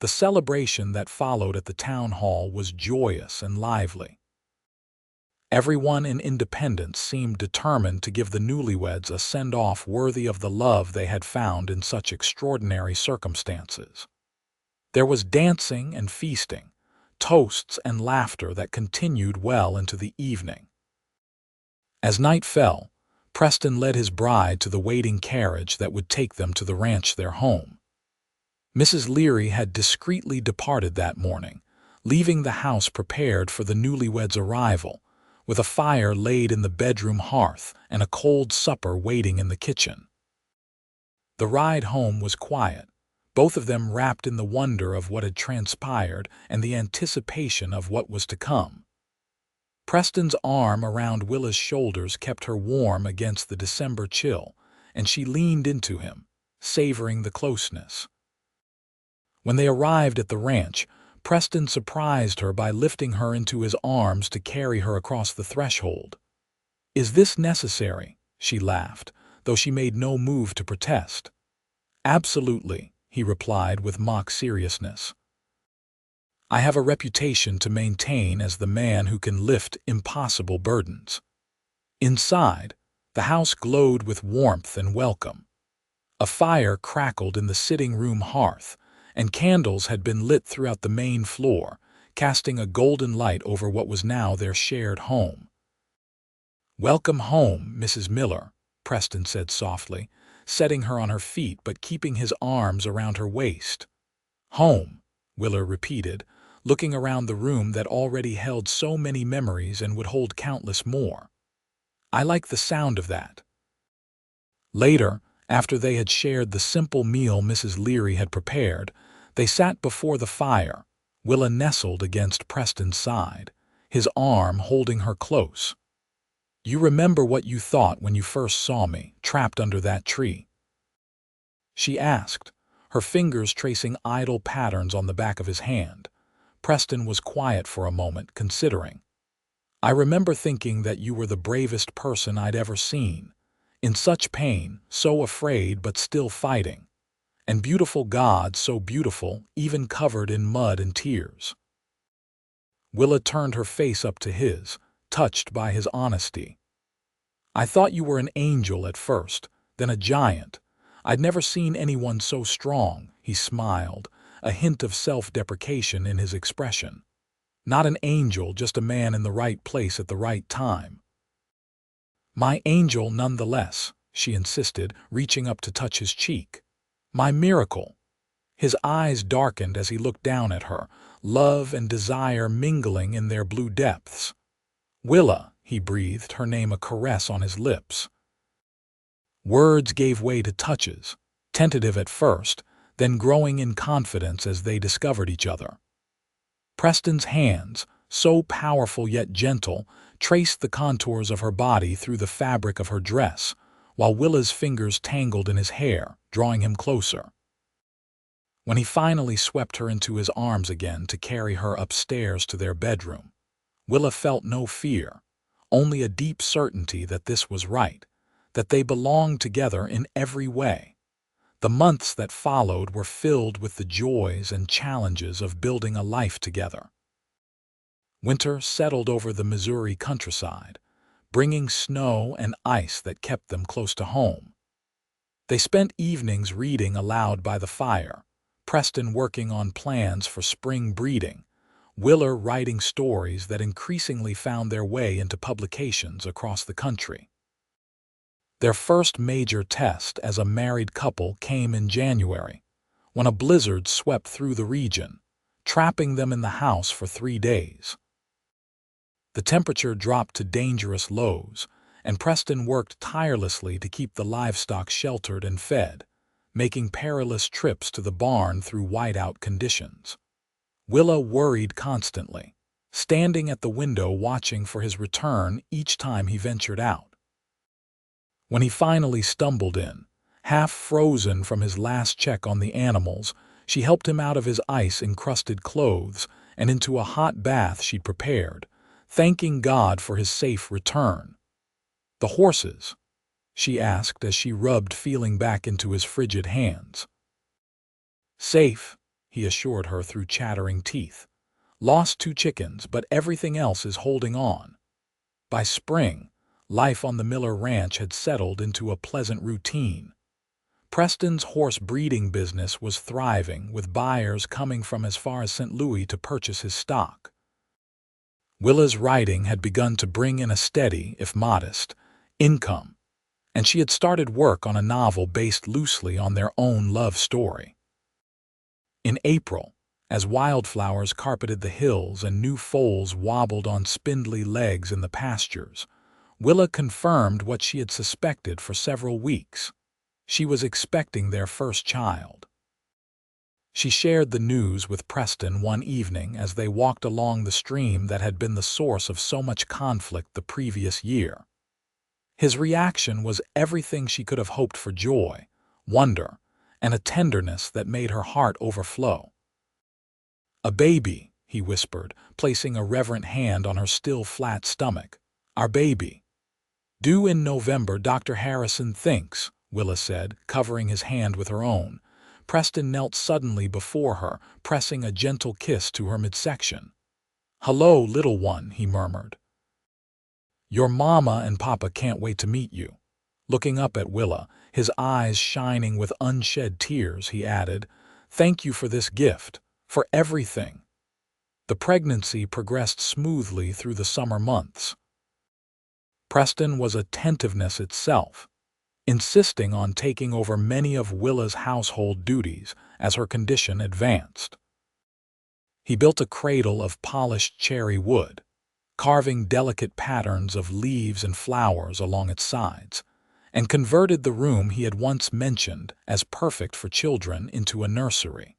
The celebration that followed at the town hall was joyous and lively. Everyone in Independence seemed determined to give the newlyweds a send-off worthy of the love they had found in such extraordinary circumstances. There was dancing and feasting, toasts and laughter that continued well into the evening. As night fell, Preston led his bride to the waiting carriage that would take them to the ranch, their home. Mrs. Leary had discreetly departed that morning, leaving the house prepared for the newlyweds' arrival, with a fire laid in the bedroom hearth and a cold supper waiting in the kitchen. The ride home was quiet, both of them wrapped in the wonder of what had transpired and the anticipation of what was to come. Preston's arm around Willa's shoulders kept her warm against the December chill, and she leaned into him, savoring the closeness. When they arrived at the ranch, Preston surprised her by lifting her into his arms to carry her across the threshold. "Is this necessary?" she laughed, though she made no move to protest. "Absolutely," he replied with mock seriousness. "I have a reputation to maintain as the man who can lift impossible burdens." Inside, the house glowed with warmth and welcome. A fire crackled in the sitting room hearth, and candles had been lit throughout the main floor, casting a golden light over what was now their shared home. "Welcome home, Mrs. Miller," Preston said softly, setting her on her feet but keeping his arms around her waist. "Home," Willa repeated, looking around the room that already held so many memories and would hold countless more. "I like the sound of that." Later, after they had shared the simple meal Mrs. Leary had prepared, they sat before the fire, Willa nestled against Preston's side, his arm holding her close. "You remember what you thought when you first saw me, trapped under that tree?" she asked, her fingers tracing idle patterns on the back of his hand. Preston was quiet for a moment, considering. "I remember thinking that you were the bravest person I'd ever seen. In such pain, so afraid but still fighting. And beautiful God, so beautiful, even covered in mud and tears." Willa turned her face up to his, touched by his honesty. "I thought you were an angel at first, then a giant. I'd never seen anyone so strong," he smiled, a hint of self-deprecation in his expression. "Not an angel, just a man in the right place at the right time." "My angel nonetheless," she insisted, reaching up to touch his cheek. "My miracle." His eyes darkened as he looked down at her, love and desire mingling in their blue depths. "Willa," he breathed, her name a caress on his lips. Words gave way to touches, tentative at first, then growing in confidence as they discovered each other. Preston's hands, so powerful yet gentle, traced the contours of her body through the fabric of her dress, while Willa's fingers tangled in his hair, drawing him closer. When he finally swept her into his arms again to carry her upstairs to their bedroom, Willa felt no fear, only a deep certainty that this was right, that they belonged together in every way. The months that followed were filled with the joys and challenges of building a life together. Winter settled over the Missouri countryside, bringing snow and ice that kept them close to home. They spent evenings reading aloud by the fire, Preston working on plans for spring breeding, Willa writing stories that increasingly found their way into publications across the country. Their first major test as a married couple came in January, when a blizzard swept through the region, trapping them in the house for 3 days. The temperature dropped to dangerous lows, and Preston worked tirelessly to keep the livestock sheltered and fed, making perilous trips to the barn through whiteout conditions. Willa worried constantly, standing at the window watching for his return each time he ventured out. When he finally stumbled in, half frozen from his last check on the animals, she helped him out of his ice-encrusted clothes and into a hot bath she'd prepared, thanking God for his safe return. "The horses?" she asked as she rubbed feeling back into his frigid hands. "Safe," he assured her through chattering teeth. "Lost 2 chickens, but everything else is holding on." By spring, life on the Miller ranch had settled into a pleasant routine. Preston's horse breeding business was thriving, with buyers coming from as far as St. Louis to purchase his stock. Willa's writing had begun to bring in a steady, if modest, income, and she had started work on a novel based loosely on their own love story. In April, as wildflowers carpeted the hills and new foals wobbled on spindly legs in the pastures, Willa confirmed what she had suspected for several weeks. She was expecting their first child. She shared the news with Preston one evening as they walked along the stream that had been the source of so much conflict the previous year. His reaction was everything she could have hoped for: joy, wonder, and a tenderness that made her heart overflow. "A baby," he whispered, placing a reverent hand on her still flat stomach. "Our baby. Due in November, Dr. Harrison thinks," Willa said, covering his hand with her own. Preston knelt suddenly before her, pressing a gentle kiss to her midsection. "Hello, little one," he murmured. "Your mama and papa can't wait to meet you." Looking up at Willa, his eyes shining with unshed tears, he added, "Thank you for this gift, for everything." The pregnancy progressed smoothly through the summer months. Preston was attentiveness itself, insisting on taking over many of Willa's household duties as her condition advanced. He built a cradle of polished cherry wood, carving delicate patterns of leaves and flowers along its sides, and converted the room he had once mentioned as perfect for children into a nursery.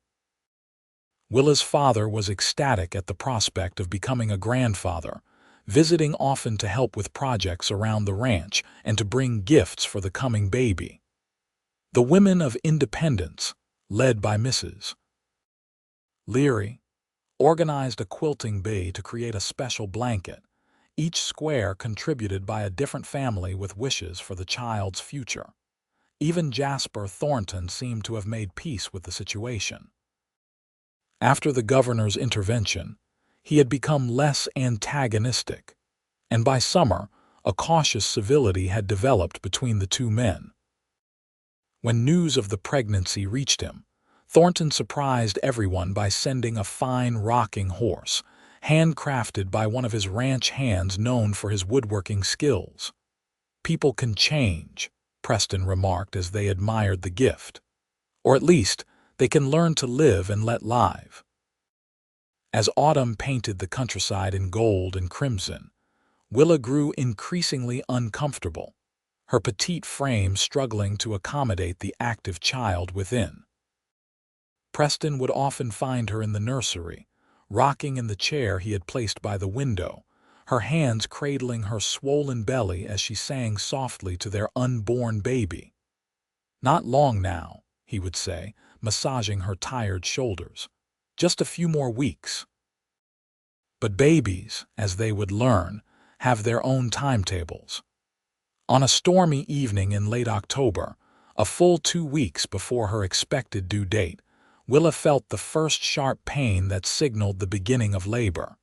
Willa's father was ecstatic at the prospect of becoming a grandfather, visiting often to help with projects around the ranch and to bring gifts for the coming baby. The women of Independence, led by Mrs. Leary, organized a quilting bee to create a special blanket, each square contributed by a different family with wishes for the child's future. Even Jasper Thornton seemed to have made peace with the situation. After the governor's intervention, He had become less antagonistic, and by summer, a cautious civility had developed between the two men. When news of the pregnancy reached him, Thornton surprised everyone by sending a fine rocking horse, handcrafted by one of his ranch hands known for his woodworking skills. "People can change," Preston remarked as they admired the gift. "Or at least, they can learn to live and let live." As autumn painted the countryside in gold and crimson, Willa grew increasingly uncomfortable, her petite frame struggling to accommodate the active child within. Preston would often find her in the nursery, rocking in the chair he had placed by the window, her hands cradling her swollen belly as she sang softly to their unborn baby. "Not long now," he would say, massaging her tired shoulders. "Just a few more weeks." But babies, as they would learn, have their own timetables. On a stormy evening in late October, a full 2 weeks before her expected due date, Willa felt the first sharp pain that signaled the beginning of labor.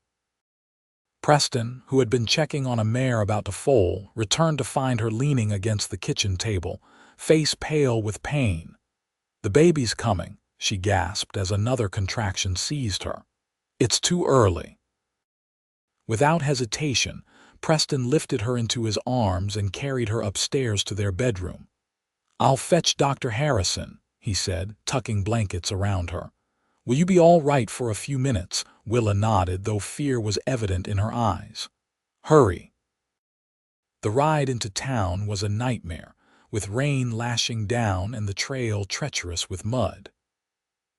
Preston, who had been checking on a mare about to foal, returned to find her leaning against the kitchen table, face pale with pain. "The baby's coming," she gasped as another contraction seized her. "It's too early." Without hesitation, Preston lifted her into his arms and carried her upstairs to their bedroom. "I'll fetch Dr. Harrison," he said, tucking blankets around her. "Will you be all right for a few minutes?" Willa nodded, though fear was evident in her eyes. "Hurry." The ride into town was a nightmare, with rain lashing down and the trail treacherous with mud.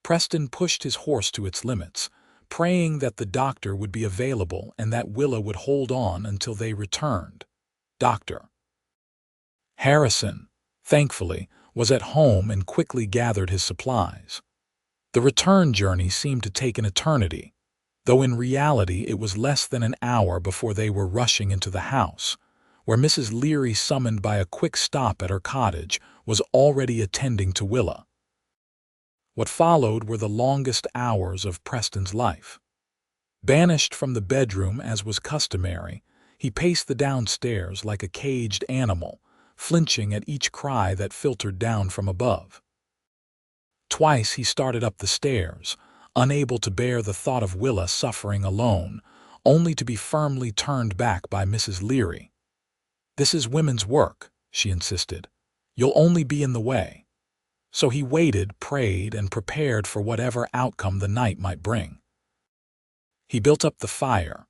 Preston pushed his horse to its limits, praying that the doctor would be available and that Willa would hold on until they returned. Dr. Harrison, thankfully, was at home and quickly gathered his supplies. The return journey seemed to take an eternity, though in reality it was less than an hour before they were rushing into the house, where Mrs. Leary, summoned by a quick stop at her cottage, was already attending to Willa. What followed were the longest hours of Preston's life. Banished from the bedroom as was customary, he paced the downstairs like a caged animal, flinching at each cry that filtered down from above. Twice he started up the stairs, unable to bear the thought of Willa suffering alone, only to be firmly turned back by Mrs. Leary. "This is women's work," she insisted. "You'll only be in the way." So he waited, prayed, and prepared for whatever outcome the night might bring. He built up the fire,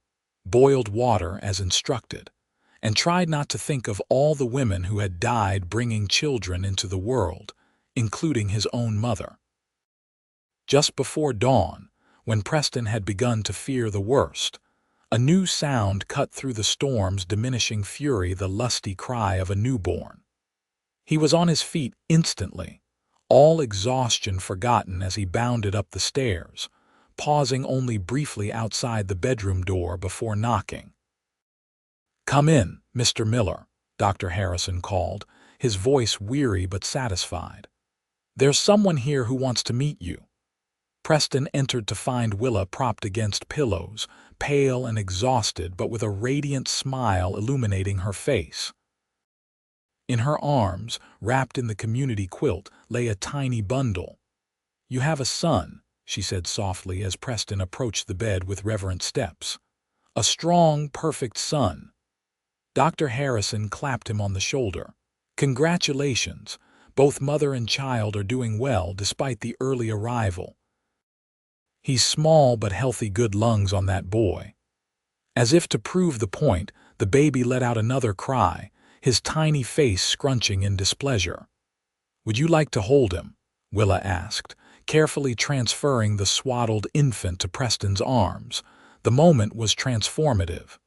boiled water as instructed, and tried not to think of all the women who had died bringing children into the world, including his own mother. Just before dawn, when Preston had begun to fear the worst, a new sound cut through the storm's diminishing fury, the lusty cry of a newborn. He was on his feet instantly, all exhaustion forgotten as he bounded up the stairs, pausing only briefly outside the bedroom door before knocking. "Come in, Mr. Miller," Dr. Harrison called, his voice weary but satisfied. "There's someone here who wants to meet you." Preston entered to find Willa propped against pillows, pale and exhausted but with a radiant smile illuminating her face. In her arms, wrapped in the community quilt, lay a tiny bundle. "You have a son," she said softly as Preston approached the bed with reverent steps. "A strong, perfect son." Dr. Harrison clapped him on the shoulder. "Congratulations. Both mother and child are doing well despite the early arrival. He's small but healthy, good lungs on that boy." As if to prove the point, the baby let out another cry, his tiny face scrunching in displeasure. "Would you like to hold him?" Willa asked, carefully transferring the swaddled infant to Preston's arms. The moment was transformative.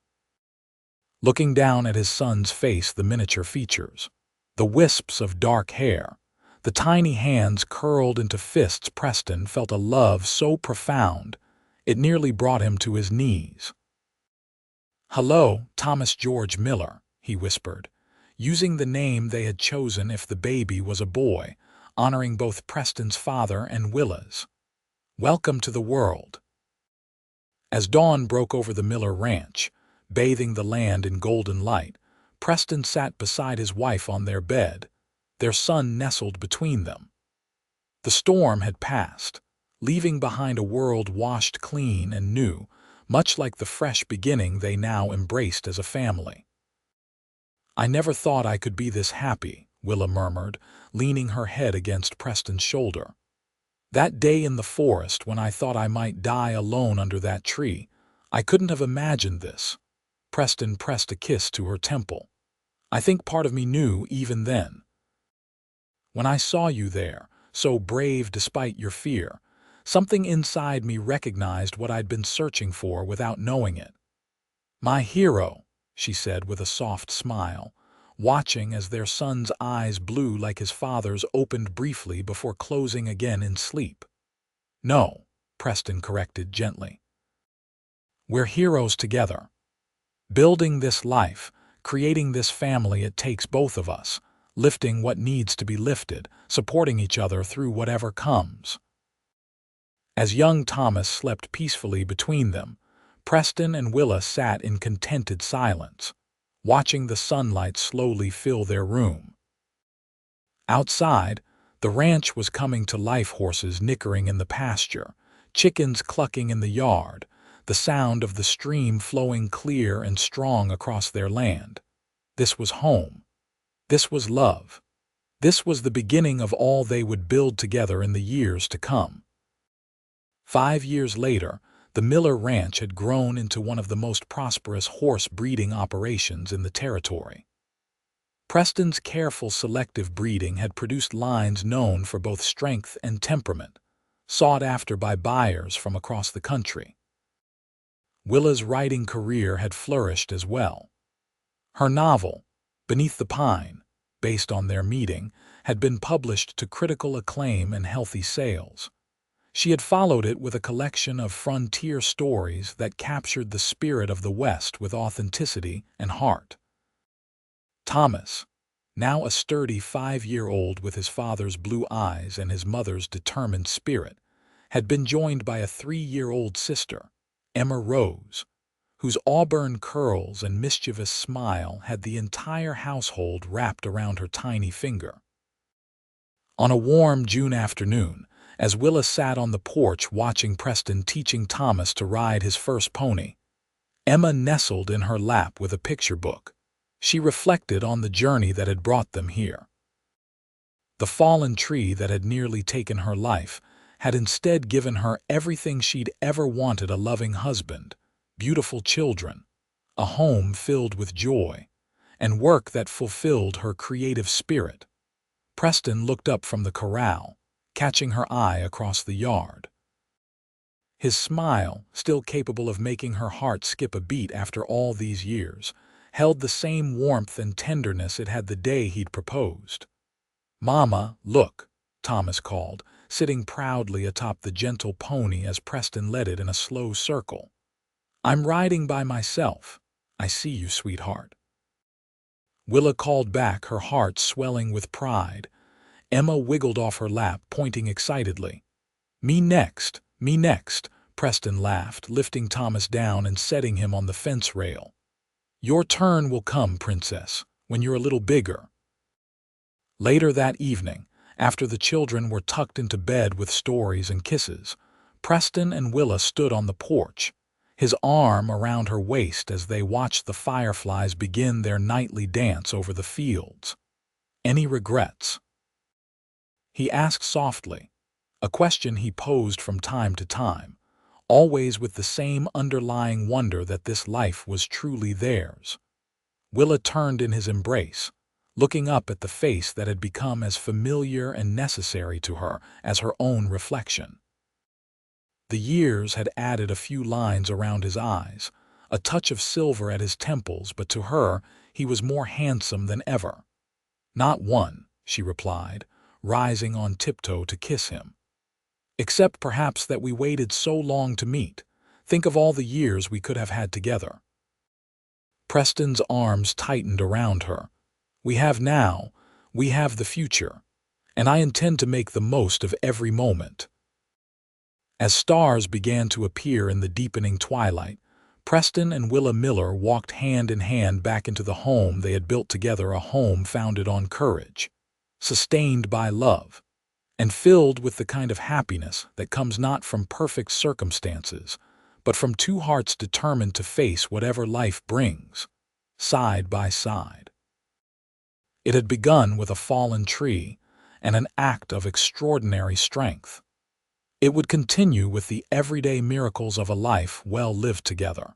Looking down at his son's face, the miniature features, the wisps of dark hair, the tiny hands curled into fists, Preston felt a love so profound it nearly brought him to his knees. "Hello, Thomas George Miller," he whispered, using the name they had chosen if the baby was a boy, honoring both Preston's father and Willa's. "Welcome to the world." As dawn broke over the Miller ranch, bathing the land in golden light, Preston sat beside his wife on their bed, their son nestled between them. The storm had passed, leaving behind a world washed clean and new, much like the fresh beginning they now embraced as a family. "I never thought I could be this happy," Willa murmured, leaning her head against Preston's shoulder. "That day in the forest when I thought I might die alone under that tree, I couldn't have imagined this." Preston pressed a kiss to her temple. "I think part of me knew even then. When I saw you there, so brave despite your fear, something inside me recognized what I'd been searching for without knowing it." "My hero," she said with a soft smile, watching as their son's eyes, blue like his father's, opened briefly before closing again in sleep. "No," Preston corrected gently. "We're heroes together. Building this life, creating this family, it takes both of us, lifting what needs to be lifted, supporting each other through whatever comes." As young Thomas slept peacefully between them, Preston and Willa sat in contented silence, watching the sunlight slowly fill their room. Outside, the ranch was coming to life, horses nickering in the pasture, chickens clucking in the yard, the sound of the stream flowing clear and strong across their land. This was home. This was love. This was the beginning of all they would build together in the years to come. 5 years later, the Miller Ranch had grown into one of the most prosperous horse breeding operations in the territory. Preston's careful selective breeding had produced lines known for both strength and temperament, sought after by buyers from across the country. Willa's writing career had flourished as well. Her novel, Beneath the Pine, based on their meeting, had been published to critical acclaim and healthy sales. She had followed it with a collection of frontier stories that captured the spirit of the West with authenticity and heart. Thomas, now a sturdy 5-year-old with his father's blue eyes and his mother's determined spirit, had been joined by a 3-year-old sister, Emma Rose, whose auburn curls and mischievous smile had the entire household wrapped around her tiny finger. On a warm June afternoon, as Willa sat on the porch watching Preston teaching Thomas to ride his first pony, Emma nestled in her lap with a picture book. She reflected on the journey that had brought them here. The fallen tree that had nearly taken her life had instead given her everything she'd ever wanted: a loving husband, beautiful children, a home filled with joy, and work that fulfilled her creative spirit. Preston looked up from the corral, catching her eye across the yard. His smile, still capable of making her heart skip a beat after all these years, held the same warmth and tenderness it had the day he'd proposed. "Mama, look," Thomas called, sitting proudly atop the gentle pony as Preston led it in a slow circle. "I'm riding by myself. I see you, sweetheart." Willa called back, her heart swelling with pride. Emma wiggled off her lap, pointing excitedly. Me next," Preston laughed, lifting Thomas down and setting him on the fence rail. "Your turn will come, princess, when you're a little bigger." Later that evening, after the children were tucked into bed with stories and kisses, Preston and Willa stood on the porch, his arm around her waist as they watched the fireflies begin their nightly dance over the fields. "Any regrets?" he asked softly, a question he posed from time to time, always with the same underlying wonder that this life was truly theirs. Willa turned in his embrace, looking up at the face that had become as familiar and necessary to her as her own reflection. The years had added a few lines around his eyes, a touch of silver at his temples, but to her he was more handsome than ever. "Not one," she replied, rising on tiptoe to kiss him. "Except perhaps that we waited so long to meet. Think of all the years we could have had together." Preston's arms tightened around her. "We have now, we have the future, and I intend to make the most of every moment." As stars began to appear in the deepening twilight, Preston and Willa Miller walked hand in hand back into the home they had built together, a home founded on courage, sustained by love, and filled with the kind of happiness that comes not from perfect circumstances, but from two hearts determined to face whatever life brings, side by side. It had begun with a fallen tree and an act of extraordinary strength. It would continue with the everyday miracles of a life well lived together.